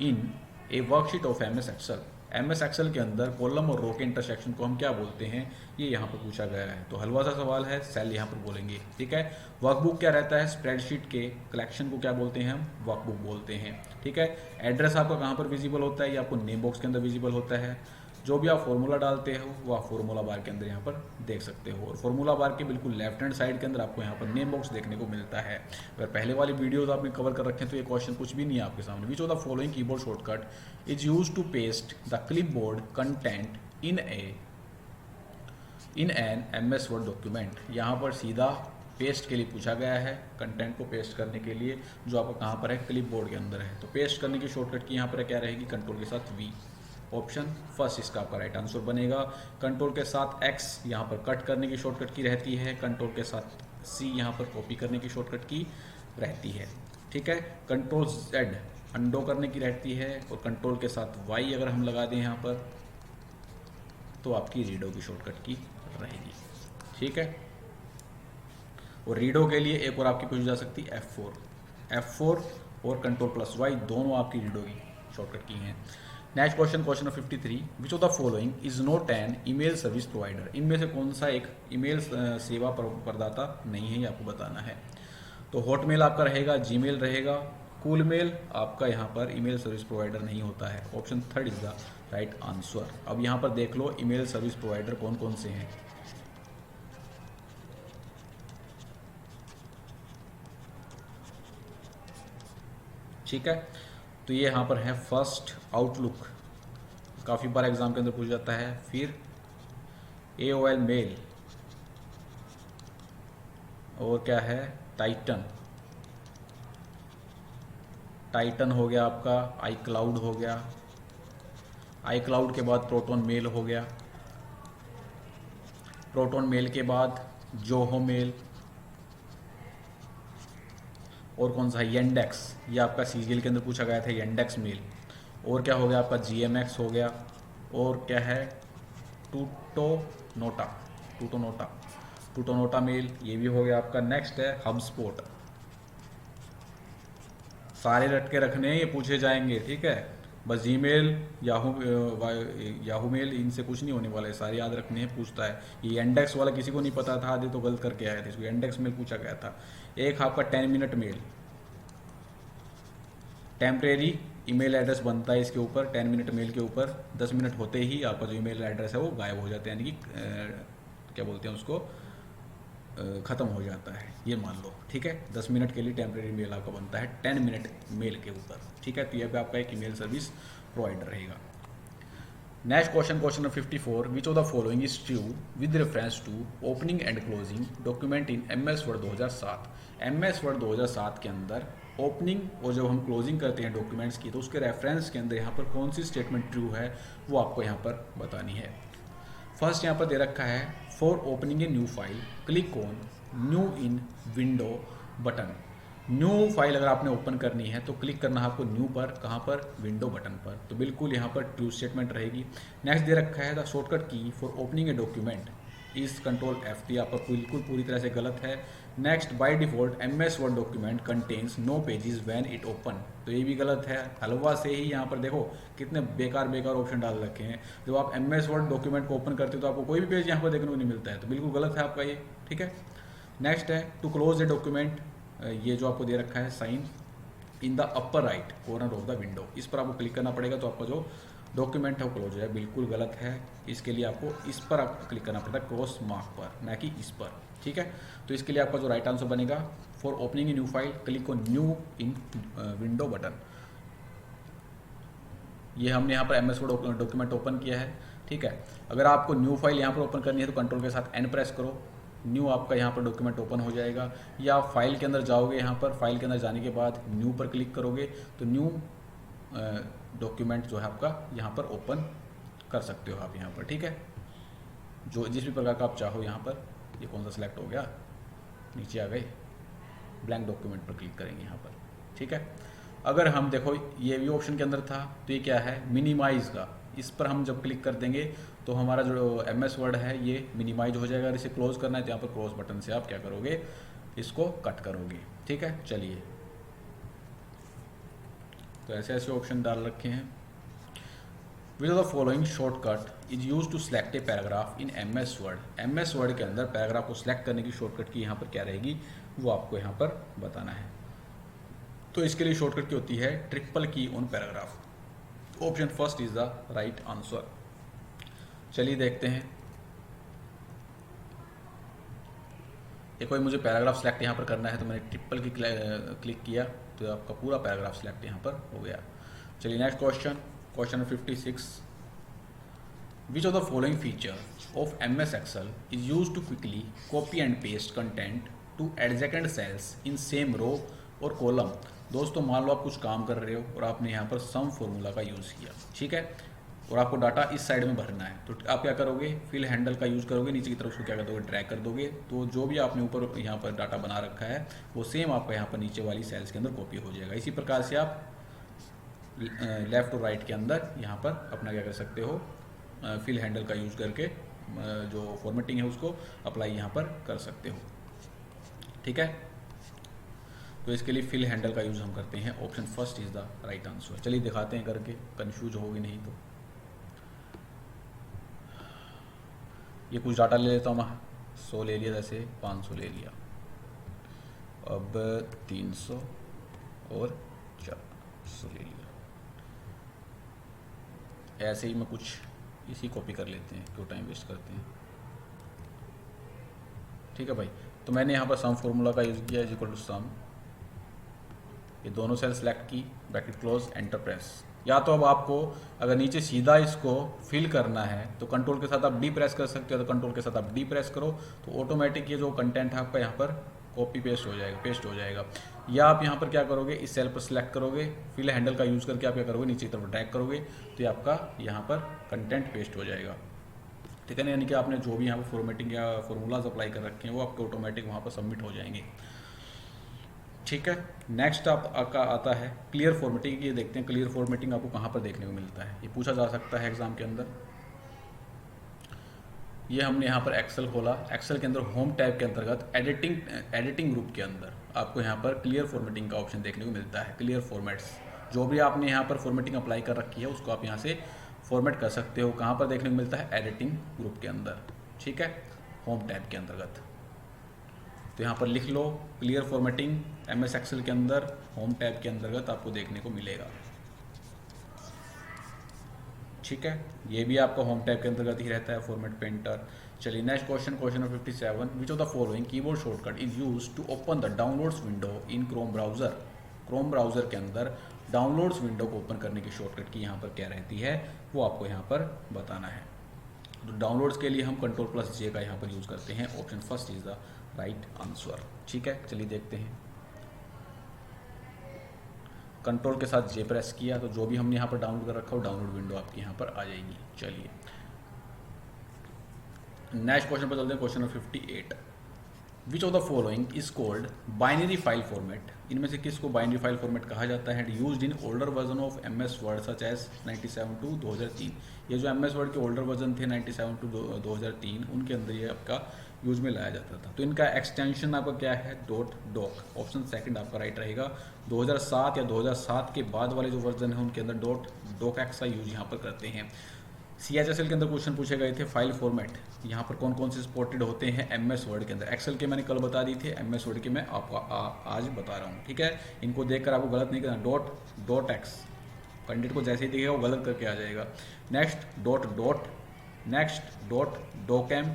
in a worksheet of MS Excel? MS Excel के अंदर column और रो के intersection को हम क्या बोलते हैं, ये यहाँ पर पूछा गया है। तो हलवा सा सवाल है, सेल यहाँ पर बोलेंगे, ठीक है। वर्कबुक क्या रहता है? स्प्रेडशीट के कलेक्शन को क्या बोलते हैं हम? वर्कबुक बोलते हैं, ठीक है। एड्रेस आपका कहाँ पर विजिबल होता है? ये आपको नेम बॉक्स के अंदर विजिबल होता है। जो भी आप फॉर्मूला डालते हो वो आप फॉर्मूला बार के अंदर यहाँ पर देख सकते हो, और फॉर्मूला बार के बिल्कुल लेफ्ट हैंड साइड के अंदर आपको यहाँ पर नेम बॉक्स देखने को मिलता है। अगर पहले वाली वीडियोस आपने कवर कर रखे हैं तो ये क्वेश्चन कुछ भी नहीं है आपके सामने। Which of the following keyboard shortcut is use to paste the clipboard content in an MS word document? यहाँ पर सीधा पेस्ट के लिए पूछा गया है, कंटेंट को पेस्ट करने के लिए, जो आपका कहाँ पर है? क्लिपबोर्ड के अंदर है। तो पेस्ट करने की शॉर्टकट की यहाँ पर क्या रहेगी? कंट्रोल के साथ V। ऑप्शन फर्स्ट इसका आपका राइट आंसर बनेगा। कंट्रोल के साथ X यहाँ पर कट करने की शॉर्टकट की रहती है, कंट्रोल के साथ C यहाँ पर कॉपी करने की शॉर्टकट की रहती है, ठीक है। कंट्रोल Z अंडो करने की रहती है, और कंट्रोल के साथ वाई अगर हम लगा दें यहाँ पर तो आपकी रीडो की शॉर्टकट की रहेगी। ठीक है, और रीडो के लिए एक और आपकी पूछी जा सकती है F4 और कंट्रोल प्लस वाई दोनों आपकी रीडो की शॉर्टकट की हैं। Next question, question number 53, which of the following is not an email service provider. इनमें से कौन सा एक ईमेल सेवा प्रदाता नहीं है, ये आपको बताना है। तो हॉटमेल आपका रहेगा, जीमेल रहेगा, कूल मेल आपका यहाँ पर ईमेल सर्विस प्रोवाइडर नहीं होता है। Option third is the right answer. अब यहाँ पर देख लो ईमेल सर्विस प्रोवाइडर कौन कौन से हैं। ठीक है, तो ये यहाँ पर है फर्स्ट आउटलुक, काफ़ी बार एग्जाम के अंदर पूछ जाता है। फिर AOL मेल, और क्या है टाइटन हो गया आपका, iCloud हो गया, iCloud के बाद प्रोटोन मेल हो गया, प्रोटोन मेल के बाद जोहो मेल, और कौन सा है येंडेक्स, ये आपका सीजीएल के अंदर पूछा गया था, येंडेक्स मेल। और क्या हो गया आपका GMX हो गया, और क्या है टूटोनोटा मेल, ये भी हो गया आपका। नेक्स्ट है HubSpot। सारे रट के रखने हैं, ये पूछे जाएंगे। ठीक है, बस जीमेल, याहू मेल, इनसे कुछ नहीं होने वाला है, सारे याद रखने हैं। पूछता है ये इंडेक्स वाला किसी को नहीं पता था, आधे तो गलत करके आए थे, इसको इंडेक्स मेल पूछा गया था। एक आपका 10 minute mail, temporary email address बनता है इसके ऊपर। 10 मिनट मेल के ऊपर 10 मिनट होते ही आपका जो ईमेल एड्रेस है वो गायब हो जाता है, यानी कि क्या बोलते हैं उसको, ख़त्म हो जाता है, ये मान लो। ठीक है, 10 मिनट के लिए टेम्परेरी मेल आपका बनता है 10 मिनट मेल के ऊपर। ठीक है, तो ये भी आपका एक ईमेल सर्विस प्रोवाइडर रहेगा। Next question, question number 54, which of the following is true with reference to opening and closing document in MS word 2007। MS word 2007 के अंदर ओपनिंग और जब हम क्लोजिंग करते हैं डॉक्यूमेंट्स की, तो उसके रेफरेंस के अंदर यहाँ पर कौन सी स्टेटमेंट ट्रू है वो आपको यहाँ पर बतानी है। फर्स्ट यहाँ पर दे रखा है, for opening a new file click on new in window button. New file अगर आपने ओपन करनी है तो क्लिक करना है आपको न्यू पर, कहाँ पर, विंडो बटन पर। तो बिल्कुल यहाँ पर ट्रू स्टेटमेंट रहेगी। नेक्स्ट दे रखा है, the shortcut key for opening a document is control F। तो आपका बिल्कुल पूरी तरह से गलत है। Next, by default MS word document contains no pages when it open. तो ये भी गलत है। हलवा से ही यहाँ पर देखो कितने बेकार ऑप्शन डाल रखे हैं। जब आप MS वर्ड डॉक्यूमेंट को ओपन करते हो तो आपको कोई भी पेज यहाँ पर देखने को नहीं मिलता है, तो बिल्कुल गलत है आपका ये। ठीक है, नेक्स्ट है, टू क्लोज ए डॉक्यूमेंट, ये जो आपको दे रखा है sign in the upper right corner of the window, इस पर आपको क्लिक करना पड़ेगा तो आपका जो डॉक्यूमेंट है वो क्लोज हो जाए। बिल्कुल गलत है, इसके लिए आपको इस पर आपको क्लिक करना पड़ता है, क्रॉस मार्क पर, ना कि इस पर। ठीक है, तो इसके लिए आपका जो राइट आंसर बनेगा, for opening a new file click on new in window button. ये हमने यहाँ पर MS वर्ड डॉक्यूमेंट ओपन किया है। ठीक है, अगर आपको न्यू फाइल यहाँ पर ओपन करनी है तो कंट्रोल के साथ N प्रेस करो, न्यू आपका यहाँ पर डॉक्यूमेंट ओपन हो जाएगा। या आप फाइल के अंदर जाओगे, यहाँ पर फाइल के अंदर जाने के बाद न्यू पर क्लिक करोगे तो न्यू डॉक्यूमेंट जो है आपका यहाँ पर ओपन कर सकते हो आप यहाँ पर। ठीक है, जो जिस भी प्रकार का आप चाहो यहाँ पर। ये कौन सा सिलेक्ट हो गया, नीचे आ गए, ब्लैंक डॉक्यूमेंट पर क्लिक करेंगे यहाँ पर। ठीक है, अगर हम देखो ये भी ऑप्शन के अंदर था, तो ये क्या है, मिनिमाइज का, इस पर हम जब क्लिक कर देंगे तो हमारा जो MS वर्ड है ये मिनिमाइज हो जाएगा। अगर इसे क्लोज करना है तो यहाँ पर क्रॉस बटन से आप क्या करोगे, इसको कट करोगे। ठीक है, चलिए, तो ऐसे ऐसे ऑप्शन डाल रखे हैं। Which of the following shortcut is use to select a paragraph in MS word. MS word के अंदर पैराग्राफ को सिलेक्ट करने की शॉर्टकट की यहाँ पर क्या रहेगी वो आपको यहाँ पर बताना है। तो इसके लिए शॉर्टकट की होती है ट्रिपल की on paragraph. Option first is the right answer. चलिए देखते हैं, एक कोई मुझे पैराग्राफ सिलेक्ट यहाँ पर करना है तो मैंने ट्रिपल की क्लिक किया तो आपका पूरा पैराग्राफ सिलेक्ट यहाँ पर हो गया। चलिए next question, question number 56, which of the following feature of MS Excel is use to quickly copy and paste content to adjacent cells in same row और कॉलम। दोस्तों मान लो आप कुछ काम कर रहे हो और आपने यहाँ पर सम फॉर्मूला का यूज़ किया, ठीक है, और आपको डाटा इस साइड में भरना है, तो आप क्या करोगे, फिल हैंडल का यूज़ करोगे, नीचे की तरफ उसको क्या कर दोगे, ड्रैग कर दोगे। तो जो भी आपने ऊपर यहाँ पर डाटा बना रखा है वो सेम आपका यहाँ पर नीचे वाली सेल्स के अंदर कॉपी हो जाएगा। इसी प्रकार से आप लेफ़्ट और राइट के अंदर यहाँ पर अपना क्या कर सकते हो, फिल हैंडल का यूज़ करके जो फॉर्मेटिंग है उसको अप्लाई यहाँ पर कर सकते हो। ठीक है, तो इसके लिए फिल हैंडल का यूज़ हम करते हैं। Option first is the right answer. चलिए दिखाते हैं करके, कंफ्यूज होगी नहीं तो। ये कुछ डाटा ले लेता हूँ मैं, 100 ले लिया, जैसे 500 ले लिया, अब 300 और 400 ले लिया। ऐसे ही मैं कुछ इसी कॉपी कर लेते हैं, क्यों टाइम वेस्ट करते हैं। ठीक है भाई, तो मैंने यहाँ पर सम फॉर्मूला का यूज़ किया, इज इक्वल टू सम, ये दोनों सेल सेलेक्ट की, ब्रैकेट क्लोज, एंटर प्रेस। या तो अब आपको अगर नीचे सीधा इसको फिल करना है तो कंट्रोल के साथ आप डी प्रेस कर सकते हो, तो कंट्रोल के साथ आप डी प्रेस करो तो ऑटोमेटिक ये जो कंटेंट है आपका यहाँ पर कॉपी पेस्ट हो जाएगा, पेस्ट हो जाएगा। या आप यहाँ पर क्या करोगे, इस सेल पर सिलेक्ट करोगे, फिल हैंडल का यूज़ करके आप क्या करोगे, नीचे की तरफ ड्रैग करोगे तो ये आपका यहाँ पर कंटेंट पेस्ट हो जाएगा। ठीक है ना, यानी कि आपने जो भी यहाँ पर फॉर्मेटिंग या फॉर्मूलाज अप्लाई कर रखे हैं वो आपके ऑटोमेटिक वहाँ पर सबमिट हो जाएंगे। ठीक है, नेक्स्ट आपका आता है क्लियर फॉर्मेटिंग। ये देखते हैं क्लियर फॉर्मेटिंग आपको कहाँ पर देखने को मिलता है, ये पूछा जा सकता है एग्जाम के अंदर। ये हमने यहाँ पर एक्सेल खोला, एक्सेल के अंदर होम टैब के अंतर्गत एडिटिंग ग्रुप के अंदर आपको यहाँ पर क्लियर फॉर्मेटिंग का ऑप्शन देखने को मिलता है। क्लियर फॉर्मेट्स, जो भी आपने यहाँ पर फॉर्मेटिंग अप्लाई कर रखी है उसको आप यहाँ से फॉर्मेट कर सकते हो। कहाँ पर देखने को मिलता है, एडिटिंग ग्रुप के अंदर। ठीक है, होम टैब के अंतर्गत। तो यहाँ पर लिख लो क्लियर फॉर्मेटिंग, MS एक्सेल के अंदर होम टैब के अंतर्गत आपको देखने को मिलेगा। ठीक है, ये भी आपका होम टैब के अंतर्गत ही रहता है, फॉर्मेट पेंटर। चलिए next question, question number 57, which of the following keyboard shortcut is used to open the downloads window in Chrome browser. Chrome browser के अंदर डाउनलोड्स विंडो को ओपन करने की शॉर्टकट की यहाँ पर क्या रहती है वो आपको यहाँ पर बताना है। तो डाउनलोड्स के लिए हम Ctrl+J का यहाँ पर यूज़ करते हैं। Option first is the right answer. ठीक है, चलिए देखते हैं। कंट्रोल के साथ J प्रेस किया तो जो भी हमने यहाँ पर डाउनलोड कर रखा हो डाउनलोड विंडो आपकी यहाँ पर आ जाएगी। चलिए नेक्स्ट क्वेश्चन पर चलते हैं, question number 58, which of the following is called binary file format. इनमें से किसको बाइनरी फाइल फॉर्मेट कहा जाता है, used in older version of MS word such as 97 to 2003। ये जो MS वर्ड के ओल्डर वर्जन थे 97 टू 2003 उनके अंदर ये आपका यूज में लाया जाता था। तो इनका एक्सटेंशन आपका क्या है, .doc। ऑप्शन सेकंड आपका राइट रहेगा। 2007 या 2007 के बाद वाले जो वर्जन है उनके अंदर .docx का यूज यहाँ पर करते हैं। CHSL के अंदर क्वेश्चन पूछे गए थे फाइल फॉर्मेट, यहाँ पर कौन कौन से सपोर्टेड होते हैं MS वर्ड के अंदर। एक्सेल के मैंने कल बता दी थे, MS वर्ड के मैं आपको आज बता रहा हूँ। ठीक है, इनको देखकर आपको गलत नहीं करना। .x कंटेंट को जैसे ही दिखेगा वो गलत करके आ जाएगा। Next .dot, next .docm,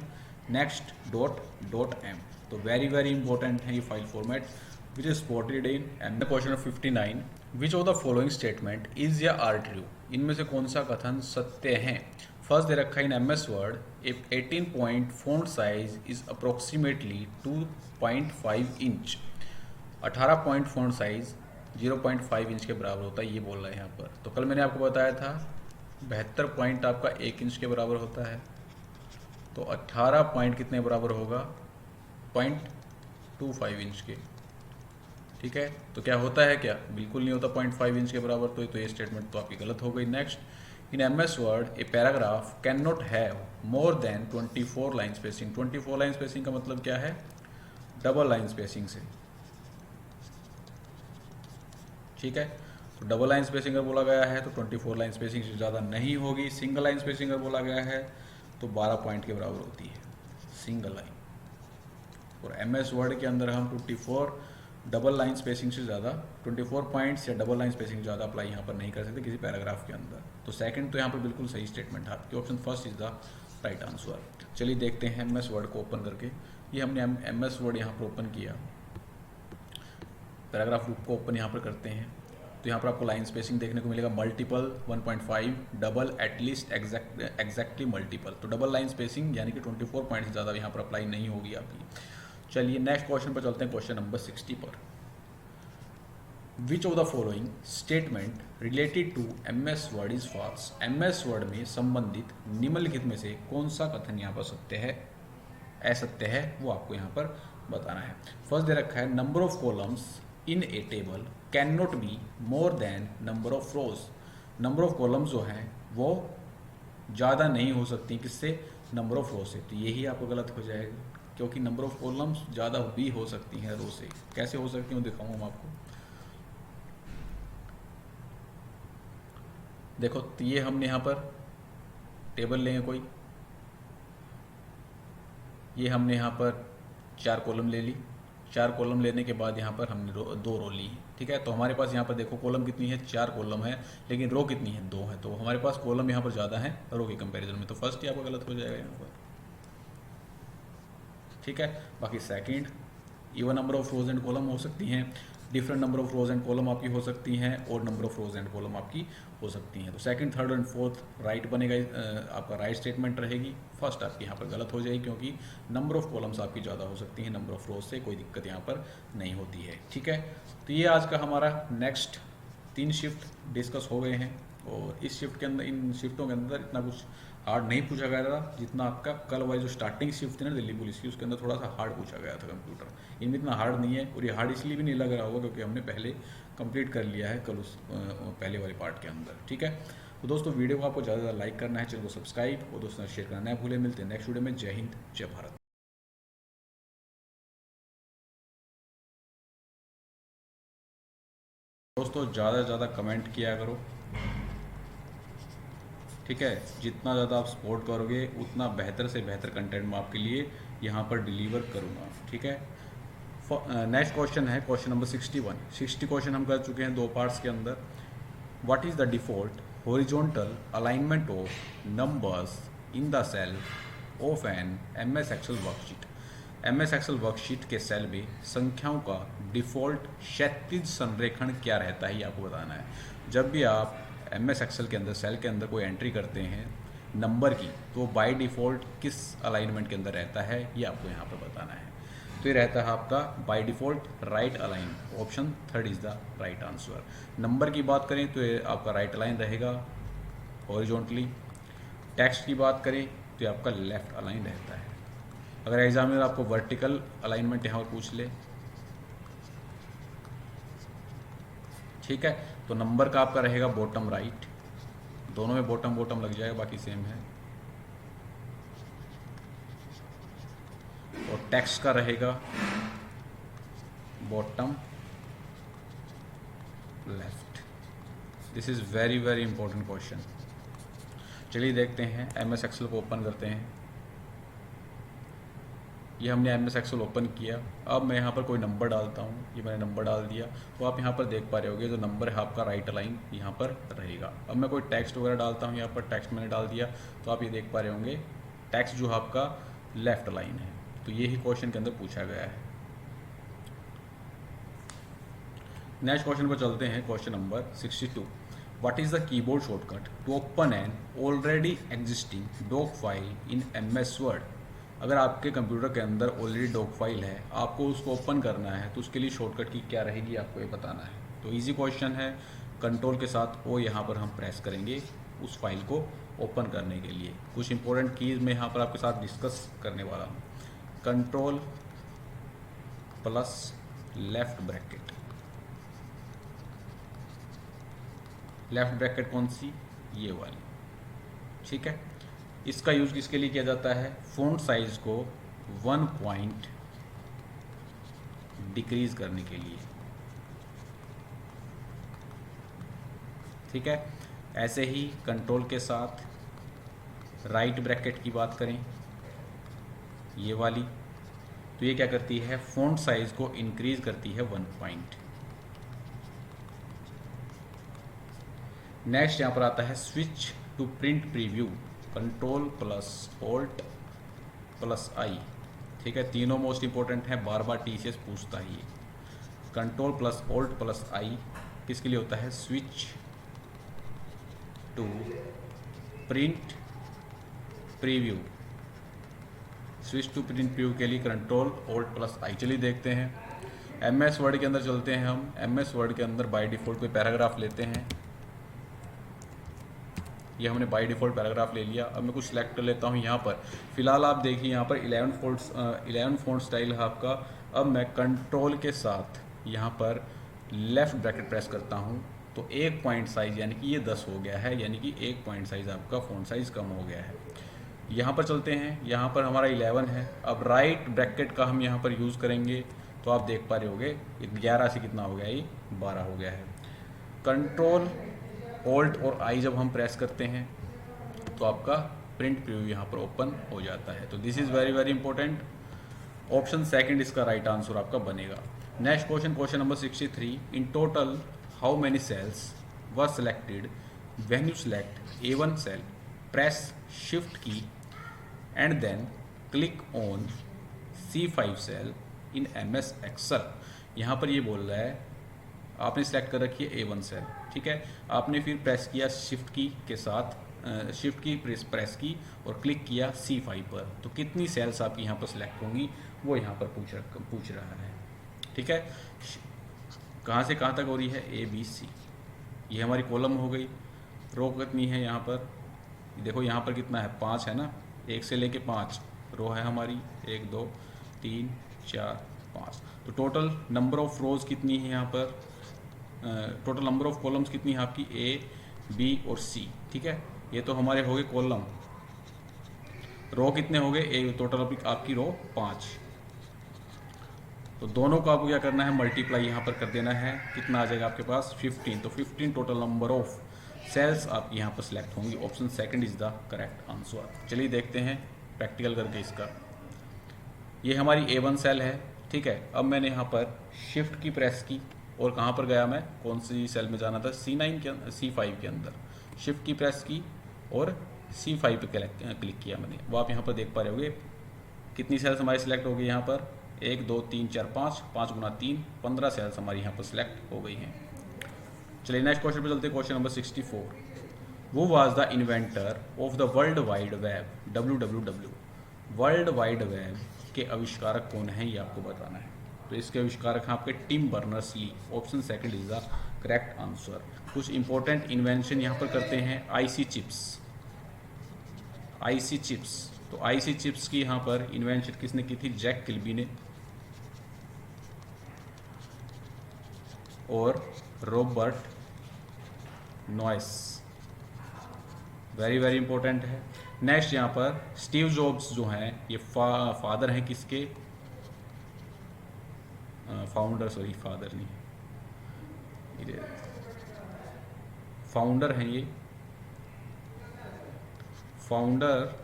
next .m। तो वेरी इंपॉर्टेंट है ये file format which is supported in MS। Question 59, which of the following statement is या आर ट्रू। इनमें से कौन सा कथन सत्य है। फर्स्ट दे रखा है in MS word if 18 point font size is approximately 2.5 inch. 18 point font size 0.5 inch के बराबर होता है, ये बोल रहा है यहाँ पर। तो कल मैंने आपको बताया था 72 पॉइंट आपका 1 इंच के बराबर होता है, तो 18 पॉइंट कितने बराबर होगा, 0.25 इंच के। ठीक है, तो क्या होता है, क्या बिल्कुल नहीं होता 0.5 इंच के बराबर। तो ये स्टेटमेंट तो आपकी गलत हो गई। Next, in MS Word a paragraph can not have more then 24 line spacing. 24 line spacing का मतलब क्या है, डबल लाइन स्पेसिंग से। ठीक है, तो डबल लाइन स्पेसिंग अगर बोला गया है तो 24 लाइन स्पेसिंग से ज़्यादा नहीं होगी। सिंगल लाइन स्पेसिंग अगर बोला गया है तो 12 पॉइंट के बराबर होती है सिंगल लाइन। और MS वर्ड के अंदर हम 24 डबल लाइन स्पेसिंग से ज़्यादा 24 पॉइंट्स या डबल लाइन स्पेसिंग ज़्यादा अप्लाई यहाँ पर नहीं कर सकते किसी पैराग्राफ के अंदर। तो सेकंड तो यहाँ पर बिल्कुल सही स्टेटमेंट है आपकी, option first is the right answer. चलिए देखते हैं MS वर्ड को ओपन करके। ये हमने MS वर्ड यहाँ पर ओपन किया, पैराग्राफ ग्रुप को ओपन यहाँ पर करते हैं तो यहाँ पर आपको लाइन स्पेसिंग देखने को मिलेगा multiple 1.5, double, at least, exactly multiple. तो डबल लाइन स्पेसिंग यानी कि 24 पॉइंट से ज़्यादा यहाँ पर अप्लाई नहीं होगी आपकी। चलिए नेक्स्ट क्वेश्चन पर चलते हैं, क्वेश्चन नंबर 60 पर। Which of the following statement related to MS word is false. MS word में संबंधित निम्नलिखित में से कौन सा कथन यहाँ पर सत्य है, असत्य है, वो आपको यहाँ पर बताना है। फर्स्ट दे रखा है number of columns in A table can not be more than number of rose. Number of columns जो हैं वो ज़्यादा नहीं हो सकती किससे, नंबर ऑफ रो से। तो यही आपको गलत हो जाएगा, क्योंकि नंबर ऑफ कॉलम्स ज़्यादा भी हो सकती हैं रो से। कैसे हो सकती हूँ दिखाऊंगा मैं आपको। देखो तो ये हमने यहाँ पर टेबल लेंगे कोई, ये हमने यहाँ पर 4 कॉलम ले ली। 4 कॉलम लेने के बाद यहाँ पर हमने 2 रो ली, ठीक है। तो हमारे पास यहाँ पर देखो कॉलम कितनी है, 4 कॉलम है, लेकिन रो कितनी है, 2 है। तो हमारे पास कॉलम यहाँ पर ज़्यादा है रो के कंपैरिजन में, तो फर्स्ट ही आपका गलत हो जाएगा यहाँ पर, ठीक है। बाकी second, even number of rose and column हो सकती हैं, different number of rose and column आपकी हो सकती हैं, और number of rose and column आपकी हो सकती हैं। तो second, third and fourth right बनेगा, आपका राइट स्टेटमेंट रहेगी। फर्स्ट आपकी यहाँ पर गलत हो जाएगी, क्योंकि नंबर ऑफ कॉलम्स आपकी ज़्यादा हो सकती हैं, नंबर ऑफ रोज से कोई दिक्कत यहाँ पर नहीं होती है, ठीक है। तो ये आज का हमारा नेक्स्ट 3 शिफ्ट डिस्कस हो गए हैं, और इस शिफ्ट के अंदर, इन शिफ्टों के अंदर इतना कुछ हार्ड नहीं पूछा गया था जितना आपका कल वाली जो स्टार्टिंग शिफ्ट थी ना दिल्ली पुलिस की, उसके अंदर थोड़ा सा हार्ड पूछा गया था कंप्यूटर। इनमें इतना हार्ड नहीं है, और ये हार्ड इसलिए भी नहीं लग रहा होगा क्योंकि हमने पहले कंप्लीट कर लिया है कल उस पहले वाले पार्ट के अंदर, ठीक है। तो दोस्तों वीडियो को आपको ज़्यादा लाइक करना है, चैनल को सब्सक्राइब और दोस्तों शेयर करना है भूले। मिलते हैं नेक्स्ट वीडियो में। जय हिंद, जय भारत। दोस्तों ज़्यादा से ज़्यादा कमेंट किया करो, ठीक है। जितना ज़्यादा आप सपोर्ट करोगे उतना बेहतर से बेहतर कंटेंट मैं आपके लिए यहाँ पर डिलीवर करूँगा, ठीक है। नेक्स्ट क्वेश्चन है क्वेश्चन नंबर 61। 60 क्वेश्चन हम कर चुके हैं 2 पार्ट्स के अंदर। What is the default horizontal alignment of numbers in the cell of an MS Excel worksheet. MS Excel worksheet के सेल में संख्याओं का डिफ़ॉल्ट क्षैतिज संरेखण क्या रहता है, ये आपको बताना है। जब भी आप MS एक्सेल के अंदर सेल के अंदर कोई एंट्री करते हैं नंबर की, तो बाय डिफ़ॉल्ट किस अलाइनमेंट के अंदर रहता है, ये आपको यहाँ पर बताना है। तो ये रहता है आपका by default right align. Option 3 is the right answer. Number की बात करें तो ये आपका राइट अलाइन रहेगा हॉरिजॉन्टली। टेक्स्ट की बात करें तो ये आपका लेफ्ट अलाइन रहता है। अगर एग्जामिनर आपको वर्टिकल अलाइनमेंट यहाँ पर पूछ ले, ठीक है, तो नंबर का आपका रहेगा बॉटम राइट। दोनों में बॉटम बॉटम लग जाएगा, बाकी सेम है। और टेक्स्ट का रहेगा bottom left. This is very very important question. चलिए देखते हैं, MS एक्सेल को ओपन करते हैं। ये हमने MS एक्सेल ओपन किया। अब मैं यहाँ पर कोई नंबर डालता हूँ, ये मैंने नंबर डाल दिया। तो आप यहाँ पर देख पा रहे होगे जो नंबर है आपका राइट अलाइन यहाँ पर रहेगा। अब मैं कोई टेक्स्ट वगैरह डालता हूँ, यहाँ पर टेक्स्ट मैंने डाल दिया, तो आप ये देख पा रहे होंगे टेक्स्ट जो आपका लेफ्ट अलाइन है। तो यही क्वेश्चन के अंदर पूछा गया है। नेक्स्ट क्वेश्चन पर चलते हैं, question number 62। What is the keyboard shortcut to open an already existing doc file in MS word. अगर आपके कंप्यूटर के अंदर ऑलरेडी डॉक फाइल है, आपको उसको ओपन करना है, तो उसके लिए शॉर्टकट की क्या रहेगी आपको ये बताना है। तो इजी क्वेश्चन है। कंट्रोल के साथ ओ यहाँ पर हम प्रेस करेंगे उस फाइल को ओपन करने के लिए। कुछ इंपॉर्टेंट कीज़ मैं यहाँ पर आपके साथ डिस्कस करने वाला हूँ। Control plus left bracket. Left bracket कौन सी, ये वाली, ठीक है। इसका यूज किसके लिए किया जाता है, फ़ॉन्ट साइज को 1 पॉइंट डिक्रीज करने के लिए, ठीक है। ऐसे ही कंट्रोल के साथ राइट ब्रैकेट की बात करें, ये वाली, तो ये क्या करती है, फ़ॉन्ट साइज को इंक्रीज करती है 1 पॉइंट। नेक्स्ट यहाँ पर आता है switch to print preview. Control plus alt plus I, ठीक है। तीनों मोस्ट इंपॉर्टेंट है, बार बार TCS पूछता है ये। Control plus alt plus I किसके लिए होता है, switch to print preview. Switch to print preview के लिए कंट्रोल ऑल्ट प्लस आई। चलिए देखते हैं, MS वर्ड के अंदर चलते हैं हम। MS वर्ड के अंदर बाय डिफ़ॉल्ट कोई पैराग्राफ लेते हैं। ये हमने बाय डिफ़ॉल्ट पैराग्राफ ले लिया। अब मैं कुछ सेलेक्ट कर लेता हूँ यहाँ पर। फिलहाल आप देखिए यहाँ पर 11 फ़ॉन्ट स्टाइल है आपका। अब मैं कंट्रोल के साथ यहाँ पर लेफ़्ट ब्रैकेट प्रेस करता हूँ तो एक पॉइंट साइज़ यानी कि ये 10 हो गया है, यानी कि एक पॉइंट साइज़ आपका फ़ॉन्ट साइज़ कम हो गया है। यहाँ पर चलते हैं, यहाँ पर हमारा 11 है। अब राइट ब्रैकेट का हम यहाँ पर यूज़ करेंगे तो आप देख पा रहे होगे 11 से कितना हो गया, ये 12 हो गया है। कंट्रोल ऑल्ट और आई जब हम प्रेस करते हैं तो आपका प्रिंट प्रीव्यू यहाँ पर ओपन हो जाता है। तो this is very very important. Option second इसका राइट आंसर आपका बनेगा। Next question, question number 63। In total how many cells were selected when you select A1 cell, press shift key and then click on C5 cell in MS Excel। यहाँ पर ये बोल रहा है आपने सेलेक्ट कर रखी है A1 सेल, ठीक है, आपने फिर प्रेस किया शिफ्ट की के साथ, शिफ्ट की प्रेस की और क्लिक किया C5 पर, तो कितनी सेल्स आपकी यहाँ पर सिलेक्ट होंगी वो यहाँ पर पूछ रहा है, ठीक है। कहाँ से कहाँ तक हो रही है, ABC, ये हमारी कॉलम हो गई। रो कितनी है यहाँ पर, देखो यहाँ पर कितना है, 5 है ना, 1 से लेके 5 रो है हमारी, 1 2 3 4 5। तो टोटल नंबर ऑफ रोज कितनी है यहाँ पर, टोटल नंबर ऑफ कॉलम्स कितनी है आपकी, A B और C, ठीक है। ये तो हमारे हो गए कॉलम। रो कितने हो गए, टोटल आपकी रो 5। तो दोनों को आपको क्या करना है, मल्टीप्लाई यहाँ पर कर देना है, कितना आ जाएगा आपके पास 15। तो 15 टोटल नंबर ऑफ सेल्स आपकी यहाँ पर सिलेक्ट होंगी। Option second is the correct answer. चलिए देखते हैं प्रैक्टिकल करके इसका। ये हमारी A1 सेल है, ठीक है। अब मैंने यहाँ पर शिफ्ट की प्रेस की और कहाँ पर गया मैं, कौन सी सेल में जाना था, C5 के अंदर शिफ्ट की प्रेस की और C5 पे क्लिक किया मैंने। वो आप यहाँ पर देख पा रहे होगे कितनी सेल्स हमारी सिलेक्ट हो गई यहाँ पर, 1 2 3 4 5, 5 गुना 3 15 सेल्स हमारी यहाँ पर सिलेक्ट हो गई हैं। चलिए नेक्स्ट क्वेश्चन पे चलते हैं, क्वेश्चन नंबर 64। वो was the inventor of the world wide web, WWW। World wide web के आविष्कारक कौन है, ये आपको बताना है। तो इसके आविष्कारक हैं आपके Tim Berners-Lee. Option second is the correct answer. कुछ इंपॉर्टेंट इन्वेंशन यहाँ पर करते हैं, IC चिप्स। तो IC चिप्स की यहाँ पर इन्वेंशन किसने की थी, जैक किल्बी ने और Robert noise. Very very important है। नेक्स्ट यहाँ पर स्टीव जॉब्स जो हैं ये फादर हैं किसके, फाउंडर, सॉरी फादर नहीं, फाउंडर हैं ये, founder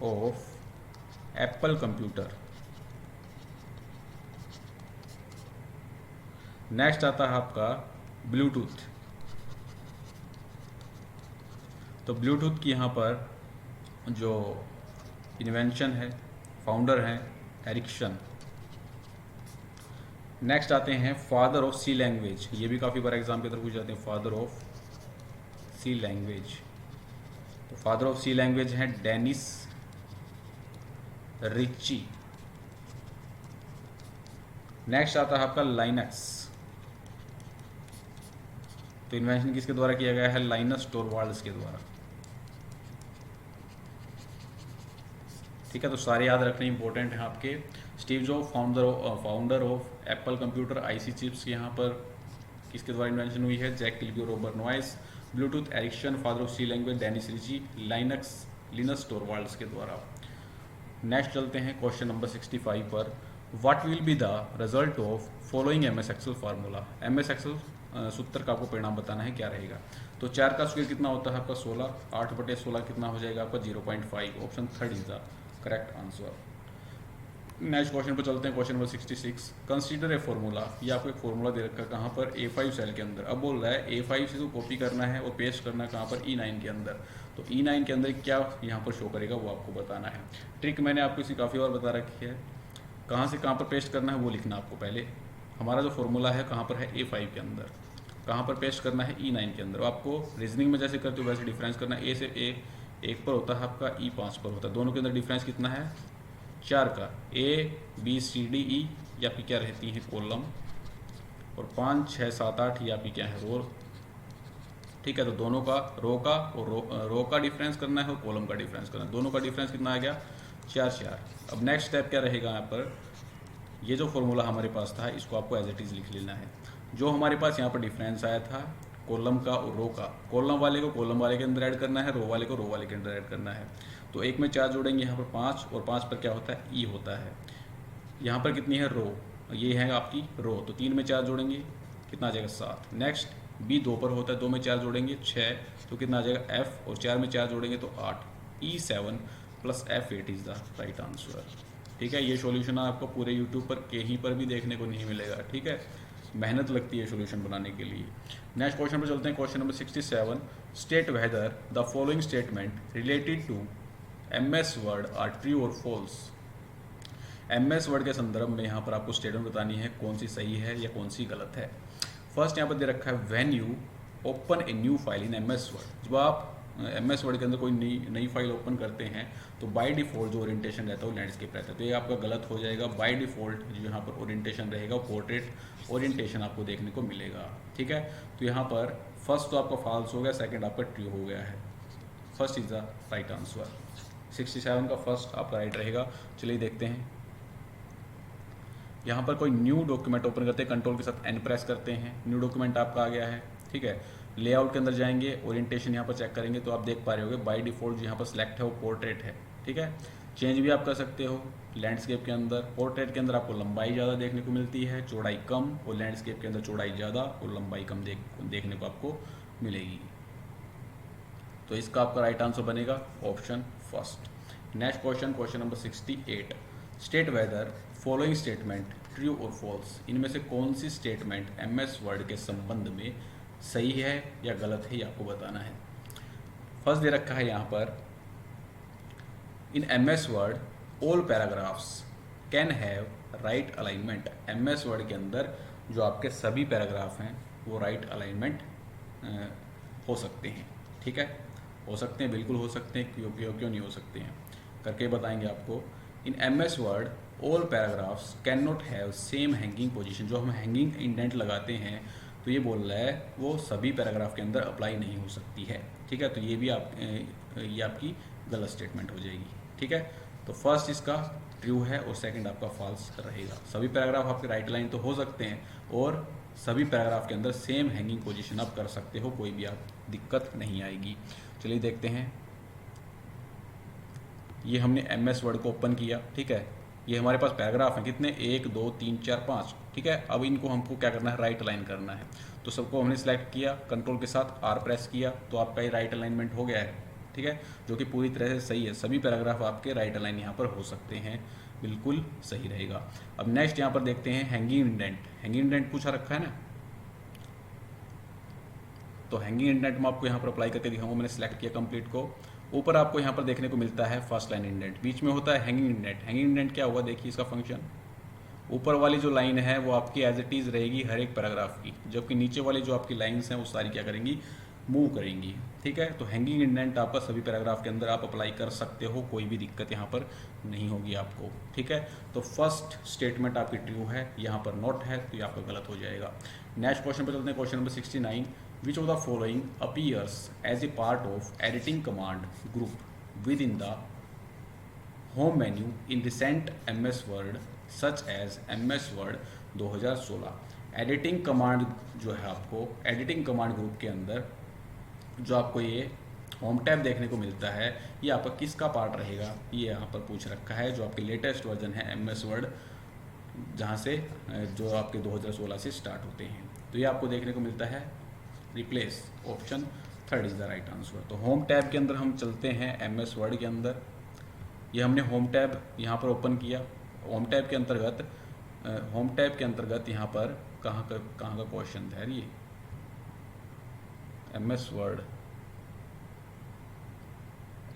of Apple computer. Next आता है आपका ब्लूटूथ। तो ब्लूटूथ की यहाँ पर जो इन्वेंशन है, फाउंडर हैं एरिक्सन। नेक्स्ट आते हैं फादर ऑफ सी लैंग्वेज। ये भी काफ़ी बार एग्जाम की तरफ पूछ जाते हैं, फादर ऑफ सी लैंग्वेज। तो फादर ऑफ सी लैंग्वेज हैं डेनिस रिची। नेक्स्ट आता है आपका लाइनक्स। तो इन्वेंशन किसके द्वारा किया गया है, लाइनस टोरवाल्ड्स के द्वारा, ठीक है। तो सारे याद रखने इंपॉर्टेंट हैं आपके। Steve Job founder of Apple computer. IC chips यहाँ पर किसके द्वारा इन्वेंशन हुई है, जैक किल्बी और Robert Noyce. Bluetooth Ericsson, father of C language Dennis Ritchie. Linus Torvalds के द्वारा। नेक्स्ट चलते हैं क्वेश्चन नंबर 65 पर। What will be the result of following MS Excel formula. MS Excel सूत्र का आपको परिणाम बताना है क्या रहेगा। तो 4 का स्क्वायर कितना होता है आपका 16, 8/16 कितना हो जाएगा आपका 0.5। Option third is the correct answer. Next question पर चलते हैं, question number 66। Consider a formula. ये आपको एक फॉर्मूला दे रखा है कहाँ पर, A5 सेल के अंदर। अब बोल रहा है A5 से तो कॉपी करना है और पेस्ट करना है कहाँ पर, E9 के अंदर। तो E9 के अंदर क्या यहाँ पर शो करेगा वो आपको बताना है। ट्रिक मैंने आपको इसी काफ़ी और बता रखी है, कहाँ से कहाँ पर पेस्ट करना है वो लिखना आपको पहले। हमारा जो फॉर्मूला है कहाँ पर है, A5 के अंदर, कहाँ पर पेस्ट करना है, E9 के अंदर। आपको रीजनिंग में जैसे करते हो वैसे डिफरेंस करना है। A से A 1 पर होता है आपका, E 5 पर होता है। दोनों के अंदर डिफरेंस कितना है, 4 का। A B C D E ये आपकी क्या रहती है, कॉलम, और 5 6 7 8 ये आपकी क्या है, रो, ठीक है। तो दोनों का रो का और रो का डिफरेंस करना है और कॉलम का डिफरेंस करना है। दोनों का डिफरेंस कितना आ गया, 4 4। अब नेक्स्ट स्टेप क्या रहेगा यहाँ पर, ये जो फॉर्मूला हमारे पास था इसको आपको एज इट इज़ लिख लेना है। जो हमारे पास यहाँ पर डिफरेंस आया था कॉलम का और रो का, कॉलम वाले को कॉलम वाले के अंदर ऐड करना है, रो वाले को रो वाले के अंदर ऐड करना है। तो एक में 4 जोड़ेंगे यहाँ पर 5, और 5 पर क्या होता है, ई होता है। यहाँ पर कितनी है, रो, ये है आपकी रो, तो 3 में 4 जोड़ेंगे कितना आ जाएगा, 7। नेक्स्ट बी 2 पर होता है, 2 में 4 जोड़ेंगे 6, तो कितना आ जाएगा एफ, और 4 में 4 जोड़ेंगे तो 8। E7 plus F8 is the right answer. ठीक है, ये सॉल्यूशन आपको पूरे यूट्यूब पर कहीं पर भी देखने को नहीं मिलेगा। ठीक है, मेहनत लगती है सॉल्यूशन बनाने के लिए। नेक्स्ट क्वेश्चन पर चलते हैं, question number 67। State whether the following statement related to MS word are true और फॉल्स। MS वर्ड के संदर्भ में यहाँ पर आपको स्टेटमेंट बतानी है कौन सी सही है या कौन सी गलत है। फर्स्ट यहाँ पर दे रखा है when you open a new file in MS word. जब आप MS वर्ड के अंदर कोई नई फाइल ओपन करते हैं तो बाय डिफ़ॉल्ट जो ओरिएंटेशन रहता है वो लैंडस्केप रहता है, तो ये आपका गलत हो जाएगा। बाय डिफ़ॉल्ट जो यहाँ पर ओरिएंटेशन रहेगा वो पोर्ट्रेट ओरिएंटेशन आपको देखने को मिलेगा। ठीक है, तो यहाँ पर फर्स्ट तो आपका फॉल्स हो गया, सेकंड आपका ट्रू हो गया है। First is the right answer. 67 का फर्स्ट आपका राइट रहेगा। चलिए देखते हैं, यहाँ पर कोई न्यू डॉक्यूमेंट ओपन करते हैं, कंट्रोल के साथ एन प्रेस करते हैं, न्यू डॉक्यूमेंट आपका आ गया है। ठीक है, लेआउट के अंदर जाएंगे, ओरिएंटेशन यहाँ पर चेक करेंगे तो आप देख पा रहे होगे बाय डिफ़ॉल्ट जो यहाँ पर सिलेक्ट है वो पोर्ट्रेट है। ठीक है, चेंज भी आप कर सकते हो लैंडस्केप के अंदर। पोर्ट्रेट के अंदर आपको लंबाई ज़्यादा देखने को मिलती है, चौड़ाई कम, और लैंडस्केप के अंदर चौड़ाई ज़्यादा और लंबाई कम देखने को आपको मिलेगी। तो इसका आपका राइट आंसर बनेगा option first. Next question, question number 68। State whether following statement true और फॉल्स। इनमें से कौन सी स्टेटमेंट MS वर्ड के संबंध में सही है या गलत है, ये आपको बताना है। फर्स्ट दे रखा है यहाँ पर, इन MS word all paragraphs can have right alignment. MS word के अंदर जो आपके सभी पैराग्राफ हैं वो राइट अलाइनमेंट हो सकते हैं। ठीक है, हो सकते हैं, बिल्कुल हो सकते हैं, क्यों नहीं हो सकते हैं करके बताएंगे आपको। इन MS word all paragraphs can not have same hanging position. जो हम हैंगिंग इंडेंट लगाते हैं तो ये बोल रहा है वो सभी पैराग्राफ के अंदर अप्लाई नहीं हो सकती है। ठीक है, तो ये भी ये आपकी गलत स्टेटमेंट हो जाएगी। ठीक है, तो फर्स्ट इसका ट्रू है और सेकंड आपका फॉल्स रहेगा। सभी पैराग्राफ आपके राइट लाइन तो हो सकते हैं और सभी पैराग्राफ के अंदर सेम हैंगिंग पोजीशन आप कर सकते हो, कोई भी आप दिक्कत नहीं आएगी। चलिए देखते हैं, ये हमने MS वर्ड को ओपन किया। ठीक है, ये हमारे पास पैराग्राफ हैं कितने, 1 2 3 4 5। ठीक है, अब इनको हमको क्या करना है, राइट अलाइन करना है। तो सबको हमने सेलेक्ट किया, कंट्रोल के साथ R प्रेस किया तो आपका ये राइट अलाइनमेंट हो गया है। ठीक है, जो कि पूरी तरह से सही है। सभी पैराग्राफ आपके राइट अलाइन यहाँ पर हो सकते हैं, बिल्कुल सही रहेगा। अब नेक्स्ट यहाँ पर देखते हैं हैंगिंग इंडेंट। हैंगिंग इंडेंट पूछा रखा है ना, तो हैंगिंग इंडेंट मैं आपको यहाँ पर अप्लाई करके दिखाऊंगा। मैंने सेलेक्ट किया कंप्लीट को। ऊपर आपको यहाँ पर देखने को मिलता है फर्स्ट लाइन इंडेंट, बीच में होता है हैंगिंग इंडेंट। हैंगिंग इंडेंट क्या हुआ, देखिए इसका फंक्शन। ऊपर वाली जो लाइन है वो आपकी एज इट इज़ रहेगी हर एक पैराग्राफ की, जबकि नीचे वाली जो आपकी लाइन्स हैं वो सारी क्या करेंगी, मूव करेंगी। ठीक है, तो हैंगिंग इंडेंट आपका सभी पैराग्राफ के अंदर आप अप्लाई कर सकते हो, कोई भी दिक्कत यहाँ पर नहीं होगी आपको। ठीक है, तो फर्स्ट स्टेटमेंट आपकी ट्रू है, यहाँ पर नॉट है तो ये आपका गलत हो जाएगा। नेक्स्ट क्वेश्चन पर चलते हैं, question number 69। Which of the following appears as a part of editing command group within the home menu in recent MS Word such as MS Word 2016। Editing command जो है आपको एडिटिंग कमांड ग्रुप के अंदर जो आपको ये home tab देखने को मिलता है, ये आपका किसका पार्ट रहेगा, ये यहाँ पर पूछ रखा है। जो आपके लेटेस्ट वर्जन है MS Word, जहाँ से जो आपके 2016 से स्टार्ट होते हैं, तो ये आपको देखने को मिलता है replace. Option third is the right answer. तो होम टैब के अंदर हम चलते हैं MS वर्ड के अंदर। ये हमने होम टैब यहाँ पर ओपन किया। होम टैब के अंतर्गत यहाँ पर कहाँ का क्वेश्चन था ये, MS word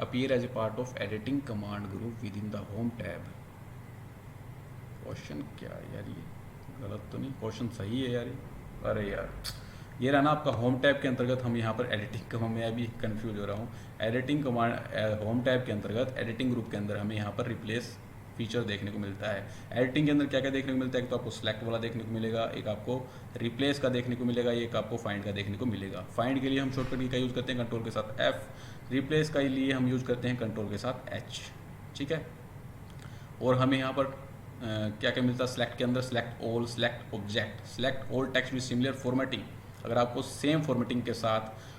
appear as a part of editing command group with in the home tab. Question क्या है यार, ये गलत तो नहीं, क्वेश्चन सही है यार। अरे यार, ये रहा ना आपका होम टैब के अंतर्गत हम यहाँ पर एडिटिंग का, मैं अभी कंफ्यूज हो रहा हूँ। एडिटिंग कमांड होम टैब के अंतर्गत एडिटिंग ग्रुप के अंदर हमें यहाँ पर रिप्लेस फीचर देखने को मिलता है। एडिटिंग के अंदर क्या क्या देखने को मिलता है, एक तो आपको सेलेक्ट वाला देखने को मिलेगा, एक आपको रिप्लेस का देखने को मिलेगा, एक आपको फाइंड का देखने को मिलेगा। फाइंड के लिए हम शॉर्टकट का यूज़ करते हैं कंट्रोल के साथ F। रिप्लेस का लिए हम यूज़ करते हैं कंट्रोल के साथ H। ठीक है, और हमें यहाँ पर क्या क्या मिलता है सेलेक्ट के अंदर, select all, select object, select all text with similar formatting. अगर आपको सेम फॉर्मेटिंग के साथ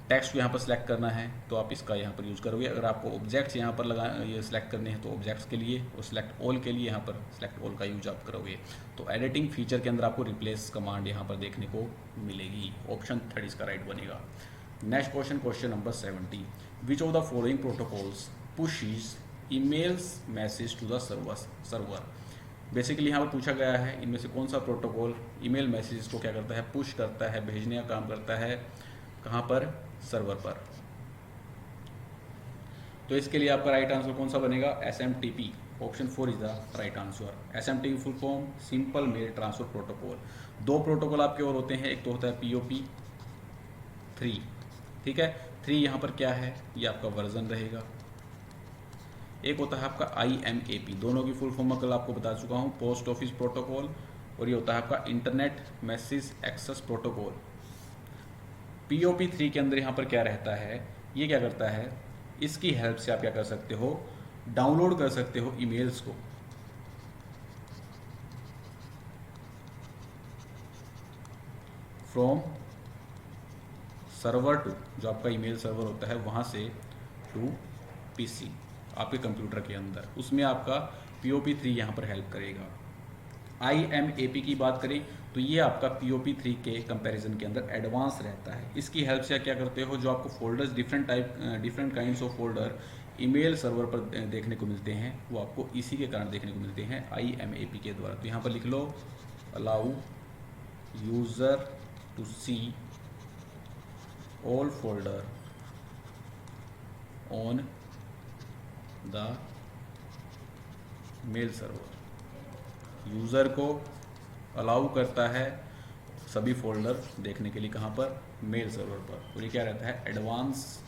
टेक्स्ट को यहाँ पर सिलेक्ट करना है तो आप इसका यहाँ पर यूज़ करोगे। अगर आपको ऑब्जेक्ट्स यहाँ पर ये सिलेक्ट करने हैं तो ऑब्जेक्ट्स के लिए, और सिलेक्ट ऑल के लिए यहाँ पर सिलेक्ट ऑल का यूज आप करोगे। तो एडिटिंग फीचर के अंदर आपको रिप्लेस कमांड यहाँ पर देखने को मिलेगी। ऑप्शन 3 इसका राइट बनेगा। Next question, question number 70, which of the following protocols pushes emails message to the server. Basically यहाँ पर पूछा गया है इनमें से कौन सा प्रोटोकॉल ईमेल मैसेजेस को क्या करता है, पुश करता है, भेजने का काम करता है, कहाँ पर, सर्वर पर। तो इसके लिए आपका राइट आंसर कौन सा बनेगा, SMTP। Option 4 is the right answer. SMTP full form simple mail transfer protocol. 2 protocol आपके और होते हैं, एक तो होता है POP3, ठीक है। 3 यहाँ पर क्या है, ये आपका वर्जन रहेगा। एक होता है आपका IMAP, दोनों की फुल फॉर्म कल आपको बता चुका हूँ, पोस्ट ऑफिस प्रोटोकॉल, और ये होता है आपका internet message access protocol. POP3 के अंदर यहाँ पर क्या रहता है, ये क्या करता है, इसकी हेल्प से आप क्या कर सकते हो, डाउनलोड कर सकते हो ईमेल्स को। फ्रॉम सर्वर टू, जो आपका ईमेल सर्वर होता है वहाँ से, टू PC, आपके कंप्यूटर के अंदर, उसमें आपका POP3 यहाँ पर हेल्प करेगा। IMAP की बात करें तो ये आपका POP3 के कंपैरिजन के अंदर एडवांस रहता है। इसकी हेल्प से क्या करते हो, जो आपको folders different kinds of folder email server पर देखने को मिलते हैं, वो आपको इसी के कारण देखने को मिलते हैं, IMAP के द्वारा। तो यहाँ पर लिख लो, allow user to see all folder on the mail server. User को अलाउ करता है सभी फोल्डर देखने के लिए, कहाँ पर, मेल सर्वर पर। और ये क्या रहता है, एडवांस,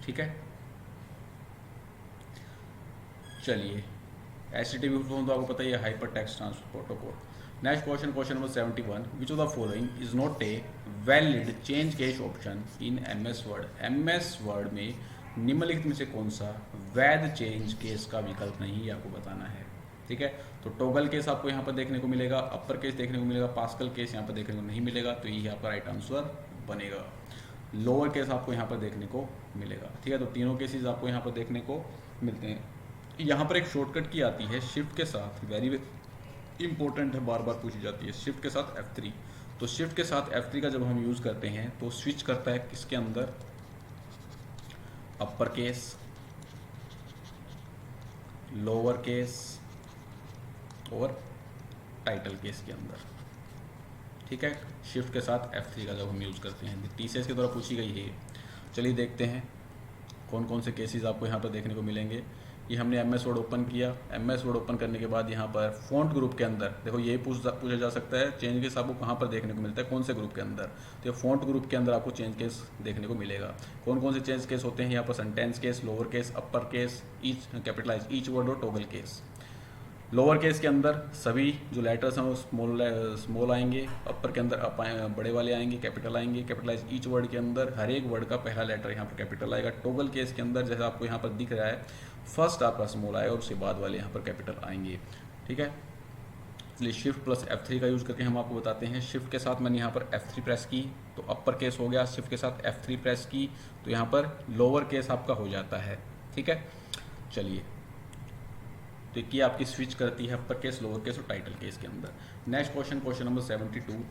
ठीक है। चलिए, HTTP फॉर्म तो आपको पता ही है, hyper text transfer protocol. Next question, question number 71, which of the following is not a valid change case option in MS word. MS word में निम्नलिखित में से कौन सा वैध चेंज केस का विकल्प नहीं, ये आपको बताना है, ठीक है। तो टॉगल केस आपको यहाँ पर देखने को मिलेगा, अपर केस देखने को मिलेगा, पास्कल केस यहाँ पर देखने को नहीं मिलेगा, तो ये आपका राइट आंसर बनेगा। लोअर केस आपको यहाँ पर देखने को मिलेगा, ठीक है। तो तीनों केसेस आपको यहाँ पर देखने को मिलते हैं। यहाँ पर एक शॉर्टकट की आती है शिफ्ट के साथ, वेरी इंपॉर्टेंट है, बार बार पूछी जाती है, शिफ्ट के साथ F3। तो शिफ्ट के साथ F3 का जब हम यूज़ करते हैं तो स्विच करता है किसके अंदर, अपर केस, लोअर केस और टाइटल केस के अंदर, ठीक है। शिफ्ट के साथ F3 का जब हम यूज़ करते हैं, TCS के द्वारा पूछी गई है। चलिए देखते हैं कौन कौन से केसेस आपको यहाँ पर देखने को मिलेंगे। ये हमने MS वर्ड ओपन किया, MS वर्ड ओपन करने के बाद यहाँ पर फ़ॉन्ट ग्रुप के अंदर देखो, ये पूछा जा सकता है चेंज केस आपको कहाँ पर देखने को मिलता है, कौन से ग्रुप के अंदर। तो ये फ़ॉन्ट ग्रुप के अंदर आपको चेंज केस देखने को मिलेगा। कौन कौन से चेंज केस होते हैं यहाँ पर, sentence case, lower case, upper case, each capitalize each word और टॉगल केस। लोअर केस के अंदर सभी जो लेटर्स हैं वो स्मॉल आएंगे, अपर के अंदर बड़े वाले आएंगे, कैपिटल आएंगे, कैपिटलाइज ईच वर्ड के अंदर हर एक वर्ड का पहला लेटर यहाँ पर कैपिटल आएगा। टॉगल केस के अंदर जैसा आपको यहाँ पर दिख रहा है, फर्स्ट आपका स्मॉल आएगा और उसके बाद वाले यहाँ पर कैपिटल आएंगे, ठीक है। इसलिए शिफ्ट प्लस F3 का यूज़ करके हम आपको बताते हैं। शिफ्ट के साथ मैंने यहाँ पर F3 प्रेस की तो अपर केस हो गया, शिफ्ट के साथ F3 प्रेस की तो यहाँ पर लोअर केस आपका हो जाता है, ठीक है। चलिए, तो ये आपकी स्विच करती है अपर केस, लोअर केस और टाइटल केस के अंदर। Next question, question number 72,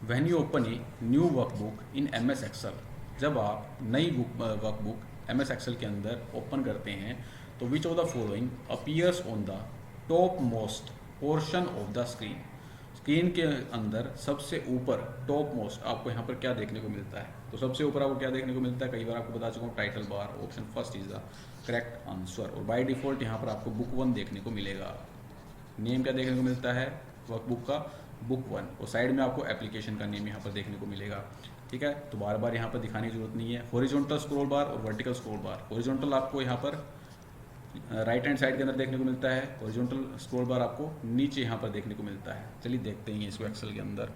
when you open a new workbook in MS Excel. जब आप नई वर्कबुक MS एक्सेल के अंदर ओपन करते हैं तो विच of the following appears on the top most portion of the screen. Screen के अंदर सबसे ऊपर टॉप मोस्ट आपको यहाँ पर क्या देखने को मिलता है। तो सबसे ऊपर आपको क्या देखने को मिलता है, कई बार आपको बता चुका हूँ, title bar. Option first is the correct answer. और बाय डिफॉल्ट यहाँ पर आपको बुक 1 देखने को मिलेगा। नेम क्या देखने को मिलता है वर्कबुक का, बुक 1, और साइड में आपको एप्लीकेशन का नेम यहाँ पर देखने को मिलेगा, ठीक है। तो बार बार यहाँ पर दिखाने की जरूरत नहीं है। हॉरिजॉन्टल स्क्रॉल बार और वर्टिकल स्क्रॉल बार। हॉरिजॉन्टल आपको यहाँ पर राइट हैंड साइड के अंदर देखने को मिलता है, हॉरिजॉन्टल स्क्रॉल बार आपको नीचे यहाँ पर देखने को मिलता है। चलिए देखते हैं इसको एक्सेल के अंदर।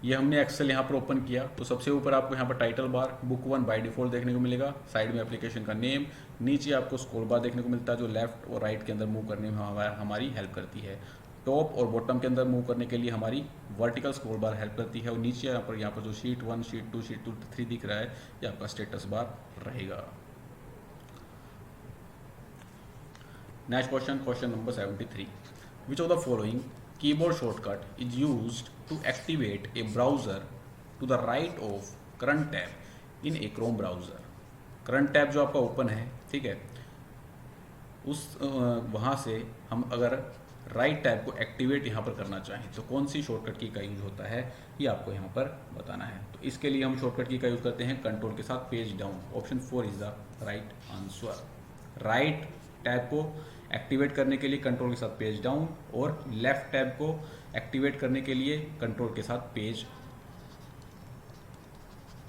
ये हमने एक्सेल यहाँ पर ओपन किया तो सबसे ऊपर आपको यहाँ पर title bar book 1 by default देखने को मिलेगा, साइड में एप्लीकेशन का नेम, नीचे आपको स्क्रॉल बार देखने को मिलता है जो लेफ्ट और राइट के अंदर मूव करने में हमारी हेल्प करती है। टॉप और बॉटम के अंदर मूव करने के लिए हमारी वर्टिकल स्क्रॉल बार हेल्प करती है, और नीचे यहाँ पर जो शीट 1, शीट 2, शीट 3 दिख रहा है ये आपका स्टेटस बार रहेगा। Next question number 73, which of the following keyboard shortcut is used to activate a browser to the right of current tab in a Chrome browser. Current tab जो आपका open है, ठीक है, उस वहाँ से हम अगर राइट टैब को एक्टिवेट यहाँ पर करना चाहें तो कौन सी शॉर्टकट की का यूज़ होता है ये आपको यहाँ पर बताना है। तो इसके लिए हम शॉर्टकट की का यूज़ करते हैं कंट्रोल के साथ page down. Option 4 is the right answer. Right tab को एक्टिवेट करने के लिए कंट्रोल के साथ पेज डाउन, और लेफ्ट टैब को एक्टिवेट करने के लिए कंट्रोल के साथ पेज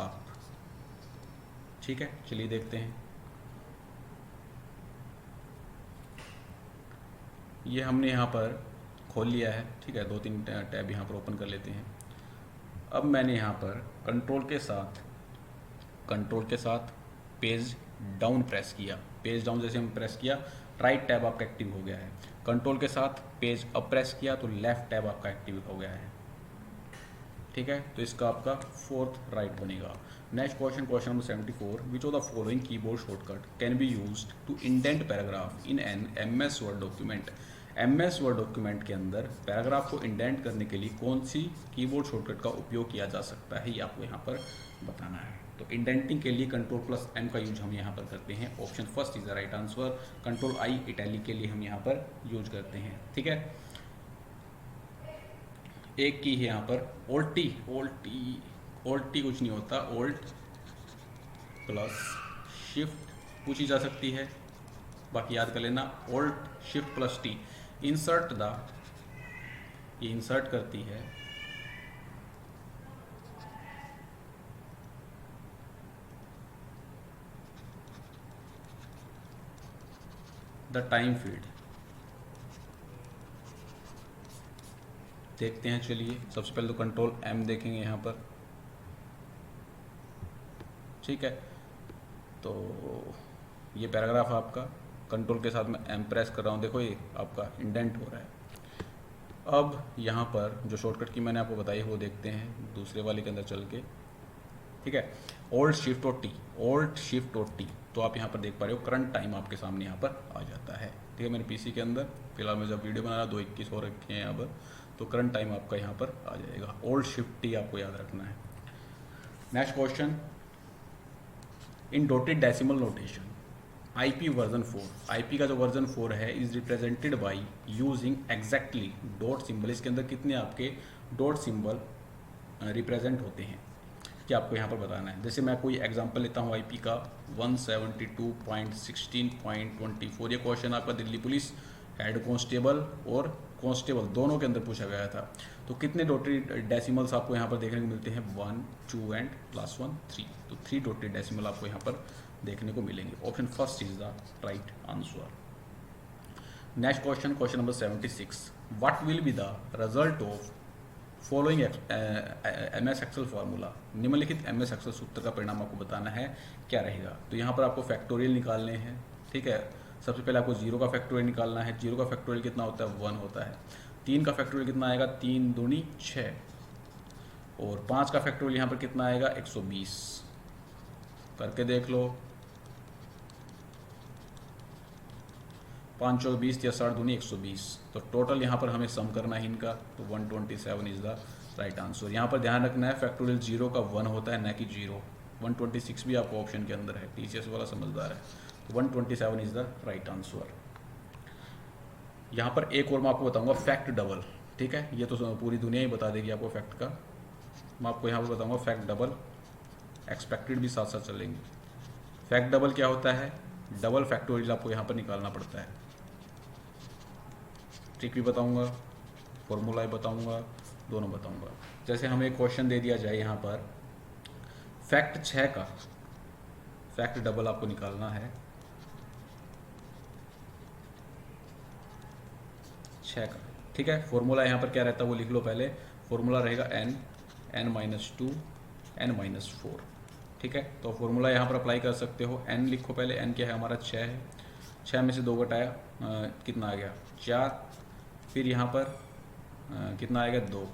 अप। ठीक है, चलिए देखते हैं। ये हमने यहाँ पर खोल लिया है, ठीक है, 2-3 टैब यहाँ पर ओपन कर लेते हैं। अब मैंने यहाँ पर कंट्रोल के साथ पेज डाउन प्रेस किया। पेज डाउन जैसे हम प्रेस किया राइट टैब आपका एक्टिव हो गया है। कंट्रोल के साथ पेज अप प्रेस किया तो लेफ्ट टैब आपका एक्टिव हो गया है। ठीक है, तो इसका आपका 4th राइट बनेगा। Next question number 74, which of the following keyboard shortcut can be used to indent paragraph in an MS word document. MS word document के अंदर पैराग्राफ को इंडेंट करने के लिए कौन सी कीबोर्ड शॉर्टकट का उपयोग किया जा सकता है ये आपको यहाँ पर बताना है। तो इंडेंटिंग के लिए Ctrl+M का यूज हम यहाँ पर करते हैं। Option 1 is the right answer. Ctrl+I italic के लिए हम यहाँ पर यूज करते हैं। ठीक है, एक की है यहाँ पर Alt T कुछ नहीं होता, Alt+Shift पूछी जा सकती है, बाकी याद कर लेना। Alt+Shift+T इंसर्ट द, ये इंसर्ट करती है द टाइम फील्ड। देखते हैं, चलिए सबसे पहले तो Ctrl+M देखेंगे यहाँ पर। ठीक है, तो ये पैराग्राफ आपका कंट्रोल के साथ मैं M प्रेस कर रहा हूँ, देखो ये आपका इंडेंट हो रहा है। अब यहाँ पर जो शॉर्टकट की मैंने आपको बताई वो देखते हैं दूसरे वाले के अंदर चल के। ठीक है, Alt+Shift+T, तो आप यहाँ पर देख पा रहे हो करंट टाइम आपके सामने यहाँ पर आ जाता है। ठीक है, मेरे पीसी के अंदर फिलहाल मैं जब वीडियो बना रहा 2:21 हो रखे हैं यहाँ पर, तो करंट टाइम आपका यहाँ पर आ जाएगा। Alt+Shift+T आपको याद रखना है। Next question, in dotted decimal notation IP version 4, IP का जो वर्जन 4 है is represented by using exactly dot symbol. इसके अंदर कितने आपके डॉट सिंबल रिप्रेजेंट होते हैं कि आपको यहाँ पर बताना है। जैसे मैं कोई एग्जांपल लेता हूँ IP का 172.16.24। ये क्वेश्चन आपका दिल्ली पुलिस हेड कांस्टेबल और कांस्टेबल दोनों के अंदर पूछा गया था। तो कितने डॉटेड डेसिमल्स आपको यहाँ पर देखने को मिलते हैं? 1, 2 एंड +1 3। तो 3 डॉटेड डेसिमल आपको यहाँ पर देखने को मिलेंगे। Option 1 is the right answer. Next question number 76, what will be the result of following MS Excel formula. निम्नलिखित MS एक्सेल सूत्र का परिणाम आपको बताना है, क्या रहेगा। तो यहाँ पर आपको फैक्टोरियल निकालने हैं। ठीक है, सबसे पहले आपको 0 का फैक्टोरियल निकालना है। 0 का फैक्टोरियल कितना होता है? 1 होता है। 3 का फैक्टोरियल कितना आएगा? 3 दूनी 6। और 5 का फैक्टोरियल यहाँ पर कितना आएगा? 120। करके देख लो, 5 और 20 या 60 दूनी 120। तो टोटल यहाँ पर हमें सम करना है इनका, तो 127 इज द राइट आंसर। यहाँ पर ध्यान रखना है फैक्टोरियल 0 का 1 होता है, न कि 0। 126 भी आपको ऑप्शन के अंदर है, TCS वाला समझदार है। तो 127 इज द राइट आंसर। यहाँ पर एक और मैं आपको बताऊंगा फैक्ट डबल। ठीक है, ये तो पूरी दुनिया ही बता देगी आपको फैक्ट का। मैं आपको यहाँ पर बताऊंगा फैक्ट डबल, एक्सपेक्टेड भी साथ साथ चलेंगे। फैक्ट डबल क्या होता है? डबल फैक्टोरियल आपको यहाँ पर निकालना पड़ता है। ट्रिक भी बताऊंगा, फॉर्मूला भी बताऊंगा, दोनों बताऊंगा। जैसे हमें एक क्वेश्चन दे दिया जाए यहाँ पर, फैक्ट 6 का फैक्ट डबल आपको निकालना है 6 का। ठीक है, फॉर्मूला यहाँ पर क्या रहता है वो लिख लो पहले। फॉर्मूला रहेगा n-2 n-4। ठीक है, तो फॉर्मूला यहाँ पर अप्लाई कर सकते हो। n लिखो पहले, n क्या है हमारा 6 है, 6 में से 2 घटाया कितना आ गया 4, फिर यहाँ पर कितना आएगा 2,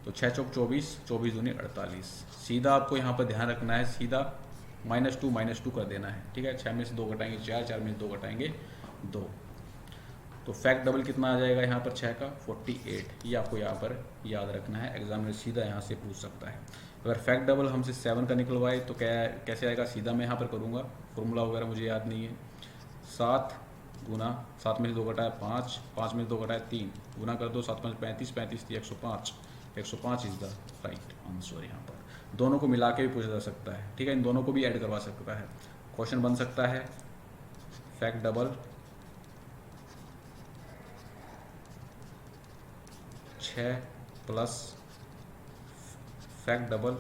तो 6 चौक 24, 24 दूनी 48। सीधा आपको यहाँ पर ध्यान रखना है, सीधा -2 कर देना है। ठीक है, 6 में से 2 घटाएंगे 4, 4 में से 2 घटाएंगे 2, तो फैक्ट डबल कितना आ जाएगा यहाँ पर 6 का 48। ये आपको यहाँ पर याद रखना है, एग्जाम में सीधा यहाँ से पूछ सकता है। अगर फैक्ट डबल हमसे 7 का निकलवाए तो क्या कैसे आएगा, सीधा मैं यहाँ पर करूँगा, फॉर्मूला वगैरह मुझे याद नहीं है। 7 गुना 7 में से 2 घटाया 5, 5 में से 2 घटाया 3, गुना कर दो 7 5 35, 35 थी 105, 105 इज द राइट आंसर। यहाँ पर दोनों को मिला के भी पूछा जा सकता है। ठीक है, इन दोनों को भी ऐड करवा सकता है। क्वेश्चन बन सकता है fact double 6 plus fact double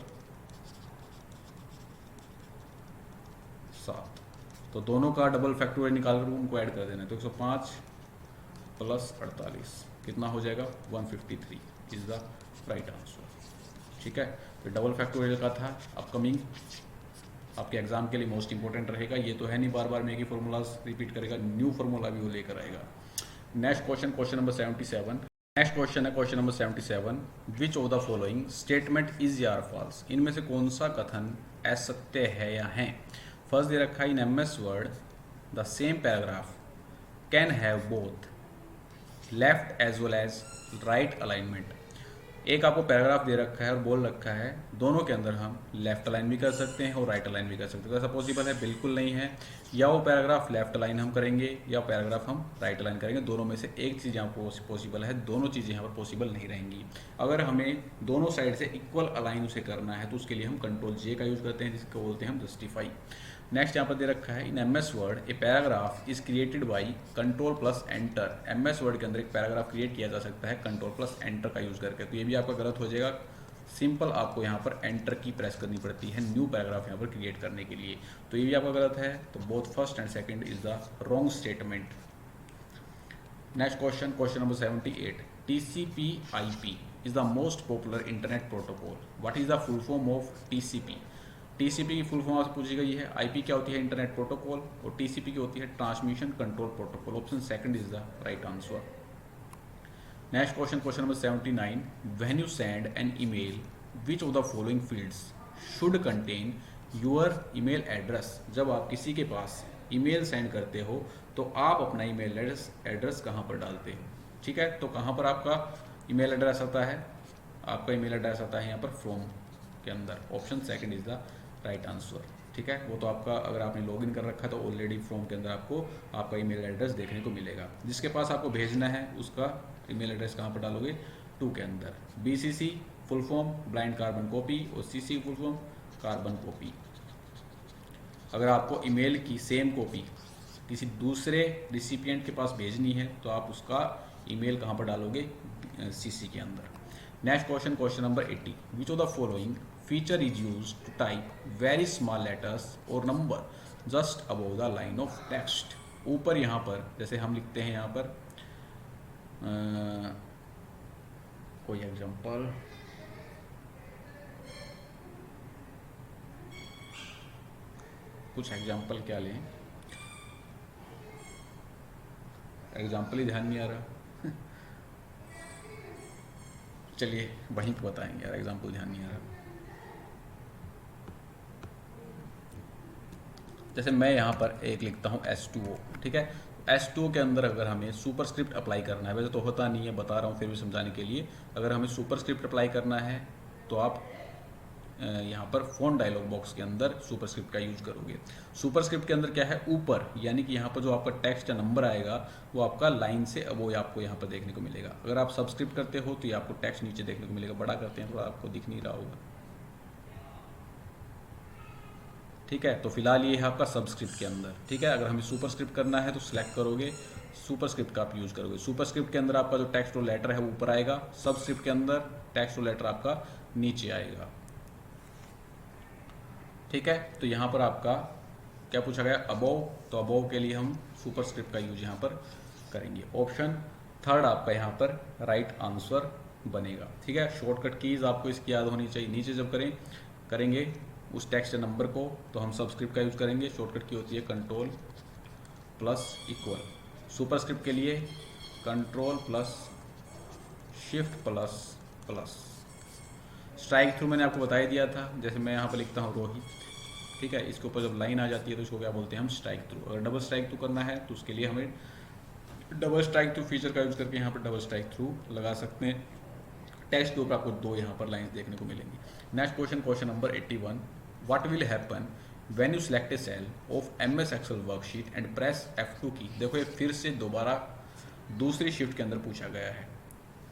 7, तो दोनों का डबल फैक्टोरियल निकाल कर उनको ऐड कर देना है। तो 105 प्लस 48 कितना हो जाएगा 153 इज द राइट आंसर। ठीक है, तो डबल फैक्टोरियल का था। अपकमिंग आपके एग्जाम के लिए मोस्ट इंपॉर्टेंट रहेगा। ये तो है नहीं बार बार में कि फॉर्मूलाज रिपीट करेगा, न्यू फॉर्मूला भी वो लेकर आएगा। Next question, question number 77। Next question है question number 77। Which of the following statement is या फॉल्स, इनमें से कौन सा कथन असत्य है या है। फर्स्ट दे रखा है in MS word the same paragraph can have both left as well as right alignment. एक आपको पैराग्राफ दे रखा है और बोल रखा है दोनों के अंदर हम लेफ्ट अलाइन भी कर सकते हैं और राइट अलाइन भी कर सकते हैं। तो ऐसा पॉसिबल है? बिल्कुल नहीं है। या वो पैराग्राफ लेफ्ट अलाइन हम करेंगे या पैराग्राफ हम राइट अलाइन करेंगे, दोनों में से एक चीज़ यहाँ पर पॉसिबल है, दोनों चीज़ें यहाँ पर पॉसिबल नहीं रहेंगी। अगर हमें दोनों साइड से इक्वल अलाइन उसे करना है तो उसके लिए हम Ctrl+J का यूज़ करते हैं, जिसको बोलते हैं हम जस्टिफाई। नेक्स्ट यहाँ पर दे रखा है in MS Word a paragraph is created by Ctrl+Enter। MS word के अंदर एक पैराग्राफ क्रिएट किया जा सकता है Ctrl+Enter का यूज़ करके। तो ये भी आपका गलत हो जाएगा। सिंपल आपको यहाँ पर एंटर की प्रेस करनी पड़ती है न्यू पैराग्राफ यहाँ पर क्रिएट करने के लिए, तो ये भी आपका गलत है। तो both first and second is the wrong statement. Next question, question number 78। TCP/IP is the most popular internet protocol. What is the full form of TCP? TCP की फुल फॉर्म आपसे पूछी गई है। IP क्या होती है? Internet protocol. और TCP की होती है transmission control protocol. Option second is the right answer. Next question, question number 79। When you send an email which of the following fields should contain your email address. जब आप किसी के पास email send करते हो तो आप अपना ईमेल एड्रेस कहाँ पर डालते हो? ठीक है, तो कहाँ पर आपका ईमेल एड्रेस आता है? आपका ईमेल एड्रेस आता है यहाँ पर फ्रॉम के अंदर। Option second is the right answer. ठीक है, वो तो आपका अगर आपने लॉगिन कर रखा है तो ऑलरेडी फ्रॉम के अंदर आपको आपका ईमेल एड्रेस देखने को मिलेगा। जिसके पास आपको भेजना है उसका ईमेल एड्रेस कहाँ पर डालोगे? टू के अंदर। BCC full form blind carbon copy और CC full form carbon copy. अगर आपको ईमेल की सेम कॉपी किसी दूसरे रिसिपिएंट के पास भेजनी है तो आप उसका ईमेल कहाँ पर डालोगे? CC के अंदर। Next question, question number 80। Which of the following feature is use to type very small letters और number just above the line of text. ऊपर यहाँ पर जैसे हम लिखते हैं यहाँ पर कोई एग्जांपल, कुछ एग्जांपल क्या लें? एग्जांपल ही ध्यान नहीं आ रहा। चलिए वहीं पे बताएंगे यार, एग्जांपल ध्यान नहीं आ रहा। जैसे मैं यहाँ पर एक लिखता हूँ H2O। ठीक है, H2O के अंदर अगर हमें सुपरस्क्रिप्ट अप्लाई करना है, वैसे तो होता नहीं है, बता रहा हूँ फिर भी समझाने के लिए। अगर हमें सुपरस्क्रिप्ट अप्लाई करना है तो आप यहाँ पर फ़ॉन्ट डायलॉग बॉक्स के अंदर सुपरस्क्रिप्ट का यूज़ करोगे। सुपरस्क्रिप्ट के अंदर क्या है? ऊपर, यानी कि यहाँ पर जो आपका टेक्स्ट या नंबर आएगा वो आपका लाइन से वो आपको यहाँ पर देखने को मिलेगा। अगर आप सबस्क्रिप्ट करते हो तो ये आपको टेक्स्ट नीचे देखने को मिलेगा। बड़ा करते हैं तो आपको दिख नहीं रहा होगा। ठीक है, तो फिलहाल ये है आपका सबस्क्रिप्ट के अंदर। ठीक है, अगर हमें सुपरस्क्रिप्ट करना है तो सिलेक्ट करोगे, सुपरस्क्रिप्ट का आप यूज़ करोगे। सुपरस्क्रिप्ट के अंदर आपका जो टेक्स्ट और लेटर है वो ऊपर आएगा, सबस्क्रिप्ट के अंदर टेक्स्ट और लेटर आपका नीचे आएगा। ठीक है, तो यहाँ पर आपका क्या पूछा गया? अबोव। तो अबोव के लिए हम सुपरस्क्रिप्ट का यूज यहाँ पर करेंगे। ऑप्शन थर्ड आपका यहाँ पर राइट आंसर बनेगा। ठीक है, शॉर्टकट कीज़ आपको इसकी याद होनी चाहिए। नीचे जब करेंगे उस टेक्स्ट नंबर को तो हम सबस्क्रिप्ट का यूज़ करेंगे। शॉर्टकट की होती है कंट्रोल प्लस इक्वल। सुपरस्क्रिप्ट के लिए control plus shift plus plus. Strike through मैंने आपको बता ही दिया था, जैसे मैं यहाँ पर लिखता हूँ रोहित, ठीक है, इसके ऊपर जब लाइन आ जाती है तो इसको क्या बोलते हैं हम, स्ट्राइक थ्रू। अगर डबल स्ट्राइक थ्रू करना है तो उसके लिए हमें डबल स्ट्राइक थ्रू फीचर का यूज़ करके यहाँ पर डबल स्ट्राइक थ्रू लगा सकते हैं। टेक्स्ट के ऊपर आपको 2 यहाँ पर लाइन्स देखने को मिलेंगी। Next question number 81, what will happen when you select a cell of MS Excel worksheet and press F2 key. देखो ये फिर से दोबारा दूसरी शिफ्ट के अंदर पूछा गया है।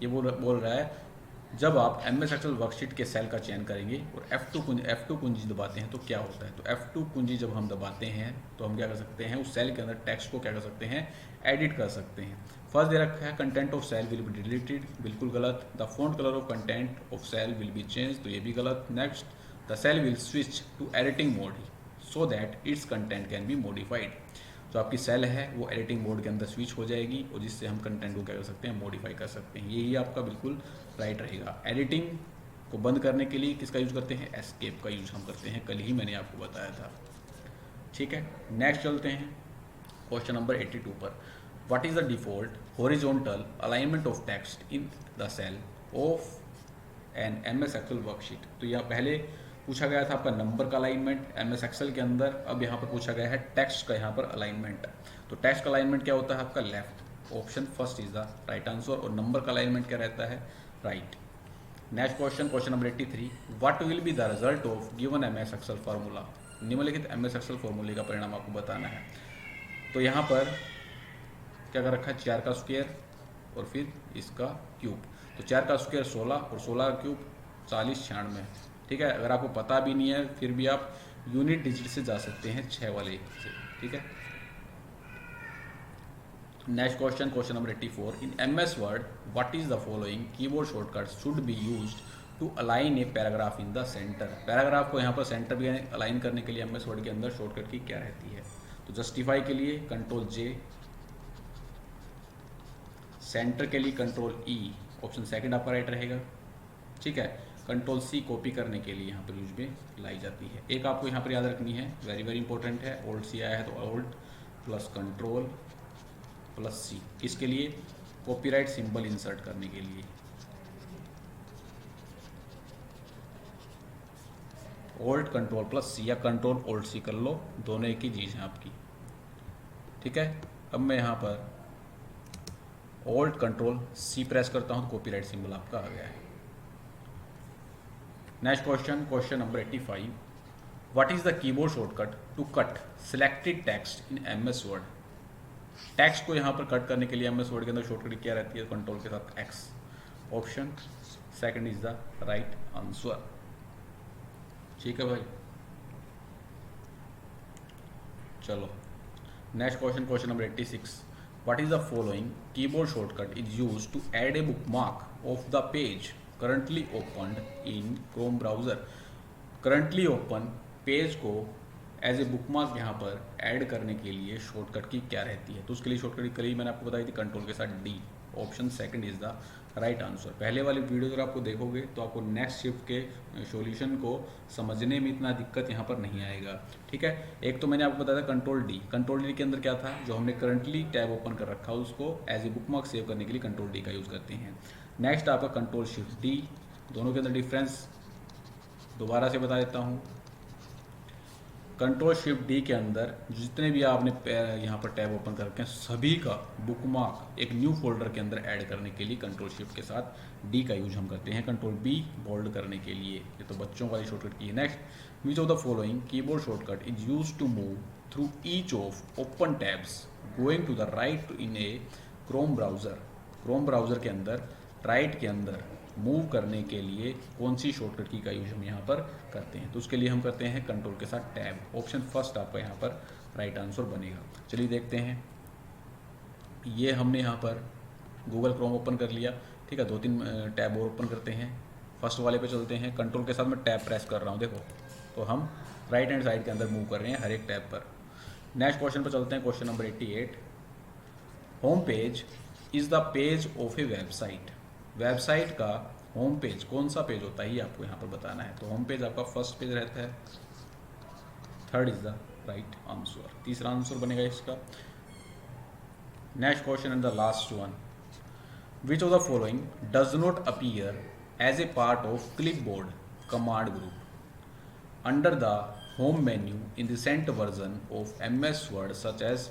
ये बोल रहा है जब आप MS एक्सेल वर्कशीट के सेल का चयन करेंगे और F2 कुंजी दबाते हैं तो क्या होता है। तो F2 कुंजी जब हम दबाते हैं तो हम क्या कर सकते हैं, उस सेल के अंदर टेक्स्ट को क्या कर सकते हैं, एडिट कर सकते हैं। फर्स्ट दे रखा है content of cell will be deleted, बिल्कुल गलत। The font colour of content of cell will be change, तो ये भी गलत। Next, the cell will switch to editing mode so that its content can be modified. जो आपकी cell है वो एडिटिंग मोड के अंदर स्विच हो जाएगी और जिससे हम कंटेंट को क्या कर सकते हैं, मॉडिफाई कर सकते हैं। यही आपका बिल्कुल राइट रहेगा। एडिटिंग को बंद करने के लिए किसका यूज़ करते हैं, एस्केप का यूज़ हम करते हैं, कल ही मैंने आपको बताया था। ठीक है, नेक्स्ट चलते हैं क्वेश्चन नंबर 82 पर। What is the default horizontal alignment of text in the cell of an MS Excel worksheet. तो यह पहले पूछा गया था आपका नंबर का अलाइनमेंट MS एक्सेल के अंदर, अब यहाँ पर पूछा गया है टेक्स्ट का यहाँ पर अलाइनमेंट। तो टेक्स्ट का अलाइनमेंट क्या होता है आपका, left. Option first is the right answer. और नंबर का अलाइनमेंट क्या रहता है, right. Next question number 83, what will be the result of given MS Excel formula. निम्नलिखित MS एक्सेल फार्मूले का परिणाम आपको बताना है। तो यहाँ पर क्या कर रखा है, 4 का स्क्वायर और फिर इसका क्यूब। तो 4 का स्क्वायर 16 और 16 का क्यूब 40, 96। ठीक है, अगर आपको पता भी नहीं है फिर भी आप यूनिट डिजिट से जा सकते हैं 6 वाले से। ठीक है, next question number 84, in MS word what is the following keyboard shortcut should be used to align a paragraph in the centre. Paragraph को यहाँ पर सेंटर भी अलाइन करने के लिए MS वर्ड के अंदर शॉर्टकट की क्या रहती है। तो जस्टिफाई के लिए कंट्रोल J, सेंटर के लिए कंट्रोल E, ऑप्शन सेकंड आपका राइट रहेगा। ठीक है, कंट्रोल C कॉपी करने के लिए यहाँ पर यूज में लाई जाती है। एक आपको यहाँ पर याद रखनी है, वेरी वेरी इंपॉर्टेंट है, ऑल्ट C आया है तो alt plus control plus C, किसके लिए, कॉपीराइट सिंबल इंसर्ट करने के लिए। ऑल्ट कंट्रोल प्लस C या कंट्रोल ऑल्ट C कर लो, दोनों एक ही चीज़ है आपकी। ठीक है, अब मैं यहाँ पर ऑल्ट कंट्रोल C प्रेस करता हूँ तो कॉपीराइट सिंबल आपका आ गया है। Next question number 85, what is the keyboard shortcut to cut selected text in MS word. Text को यहाँ पर कट करने के लिए MS वर्ड के अंदर शॉर्टकट क्या रहती है, कंट्रोल के साथ X। Option second is the right answer. ठीक है भाई, चलो next question number 86, what is the following keyboard shortcut is used to add a bookmark of the page currently opened in Chrome browser. Currently open page को as a bookmark यहाँ पर add करने के लिए शॉर्टकट की क्या रहती है। तो उसके लिए शॉर्टकट कल ही मैंने आपको बताई थी, कंट्रोल के साथ D। Option second is the right answer. पहले वाली वीडियो अगर आपको देखोगे तो आपको नेक्स्ट शिफ्ट के सॉल्यूशन को समझने में इतना दिक्कत यहाँ पर नहीं आएगा। ठीक है, एक तो मैंने आपको बताया था कंट्रोल D के अंदर क्या था, जो हमने करंटली टैब ओपन कर रखा है उसको एज ए बुकमार्क सेव करने के लिए कंट्रोल D का यूज़ करते हैं। नेक्स्ट आपका कंट्रोल शिफ्ट D, दोनों के अंदर डिफरेंस दोबारा से बता देता हूँ। कंट्रोल शिफ्ट D के अंदर जितने भी आपने यहाँ पर टैब ओपन कर रखे हैं सभी का बुकमार्क एक न्यू फोल्डर के अंदर ऐड करने के लिए कंट्रोल शिफ्ट के साथ D का यूज हम करते हैं। कंट्रोल B बोल्ड करने के लिए, ये तो बच्चों वाली शॉर्टकट की है। Next, which of the following keyboard shortcut is use to move through each of open tabs going to the right in a Chrome browser. Chrome browser के अंदर राइट के अंदर मूव करने के लिए कौन सी शॉर्टकट की का यूज हम यहाँ पर करते हैं। तो उसके लिए हम करते हैं कंट्रोल के साथ टैब। ऑप्शन फर्स्ट आपका यहाँ पर राइट आंसर बनेगा। चलिए देखते हैं, ये हमने यहाँ पर गूगल क्रोम ओपन कर लिया। ठीक है, 2-3 टैब और ओपन करते हैं। फर्स्ट वाले पे चलते हैं, कंट्रोल के साथ मैं टैब प्रेस कर रहा हूँ, देखो तो हम राइट हैंड साइड के अंदर मूव कर रहे हैं हर एक टैब पर। नेक्स्ट क्वेश्चन पर चलते हैं, question number 88, home page is the page of A website website का होम पेज कौन सा पेज होता है ये आपको यहाँ पर बताना है। तो होम पेज आपका फर्स्ट पेज रहता है। Third is the right answer, तीसरा आंसर बनेगा इसका। Next question and the last one, which of the following does not appear as a part of clipboard command group under the home menu in recent version of MS word such as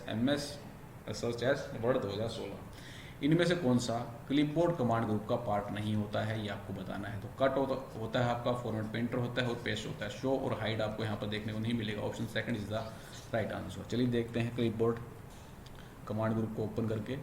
word 2016। इनमें से कौन सा clipboard command group का part नहीं होता है, ये आपको बताना है। तो कट होता है आपका, फॉर्मेट पेंटर होता है और पेस्ट होता है। शो और हाइड आपको यहाँ पर देखने को नहीं मिलेगा। Option second is the right answer. चलिए देखते हैं क्लिपबोर्ड कमांड ग्रुप को ओपन करके।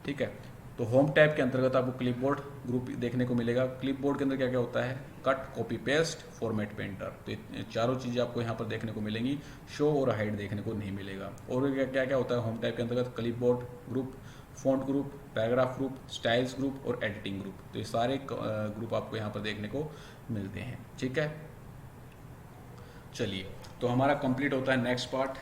ठीक है, तो होम टैब के अंतर्गत आपको क्लिपबोर्ड ग्रुप देखने को मिलेगा। क्लिपबोर्ड के अंदर क्या क्या होता है, cut, copy paste, format painter, तो ये चारों चीज़ें आपको यहाँ पर देखने को मिलेंगी। शो और हाइड देखने को नहीं मिलेगा। और क्या क्या होता है होम टैब के अंतर्गत, clipboard group, font group, paragraph group, styles group और एडिटिंग ग्रुप, तो ये सारे ग्रुप आपको यहाँ पर देखने को मिलते हैं। ठीक है, चलिए तो हमारा कंप्लीट होता है नेक्स्ट पार्ट।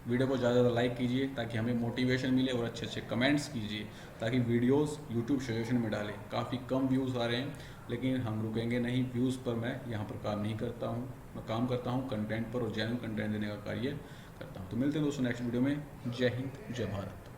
वीडियो को ज़्यादा लाइक कीजिए ताकि हमें मोटिवेशन मिले और अच्छे अच्छे कमेंट्स कीजिए ताकि वीडियोस यूट्यूब सजेशन में डालें। काफ़ी कम व्यूज़ आ रहे हैं लेकिन हम रुकेंगे नहीं, व्यूज़ पर मैं यहाँ पर काम नहीं करता हूँ, मैं काम करता हूँ कंटेंट पर और जेन्युइन कंटेंट देने का कार्य करता हूँ। तो मिलते हैं दोस्तों नेक्स्ट वीडियो में। जय हिंद, जय भारत।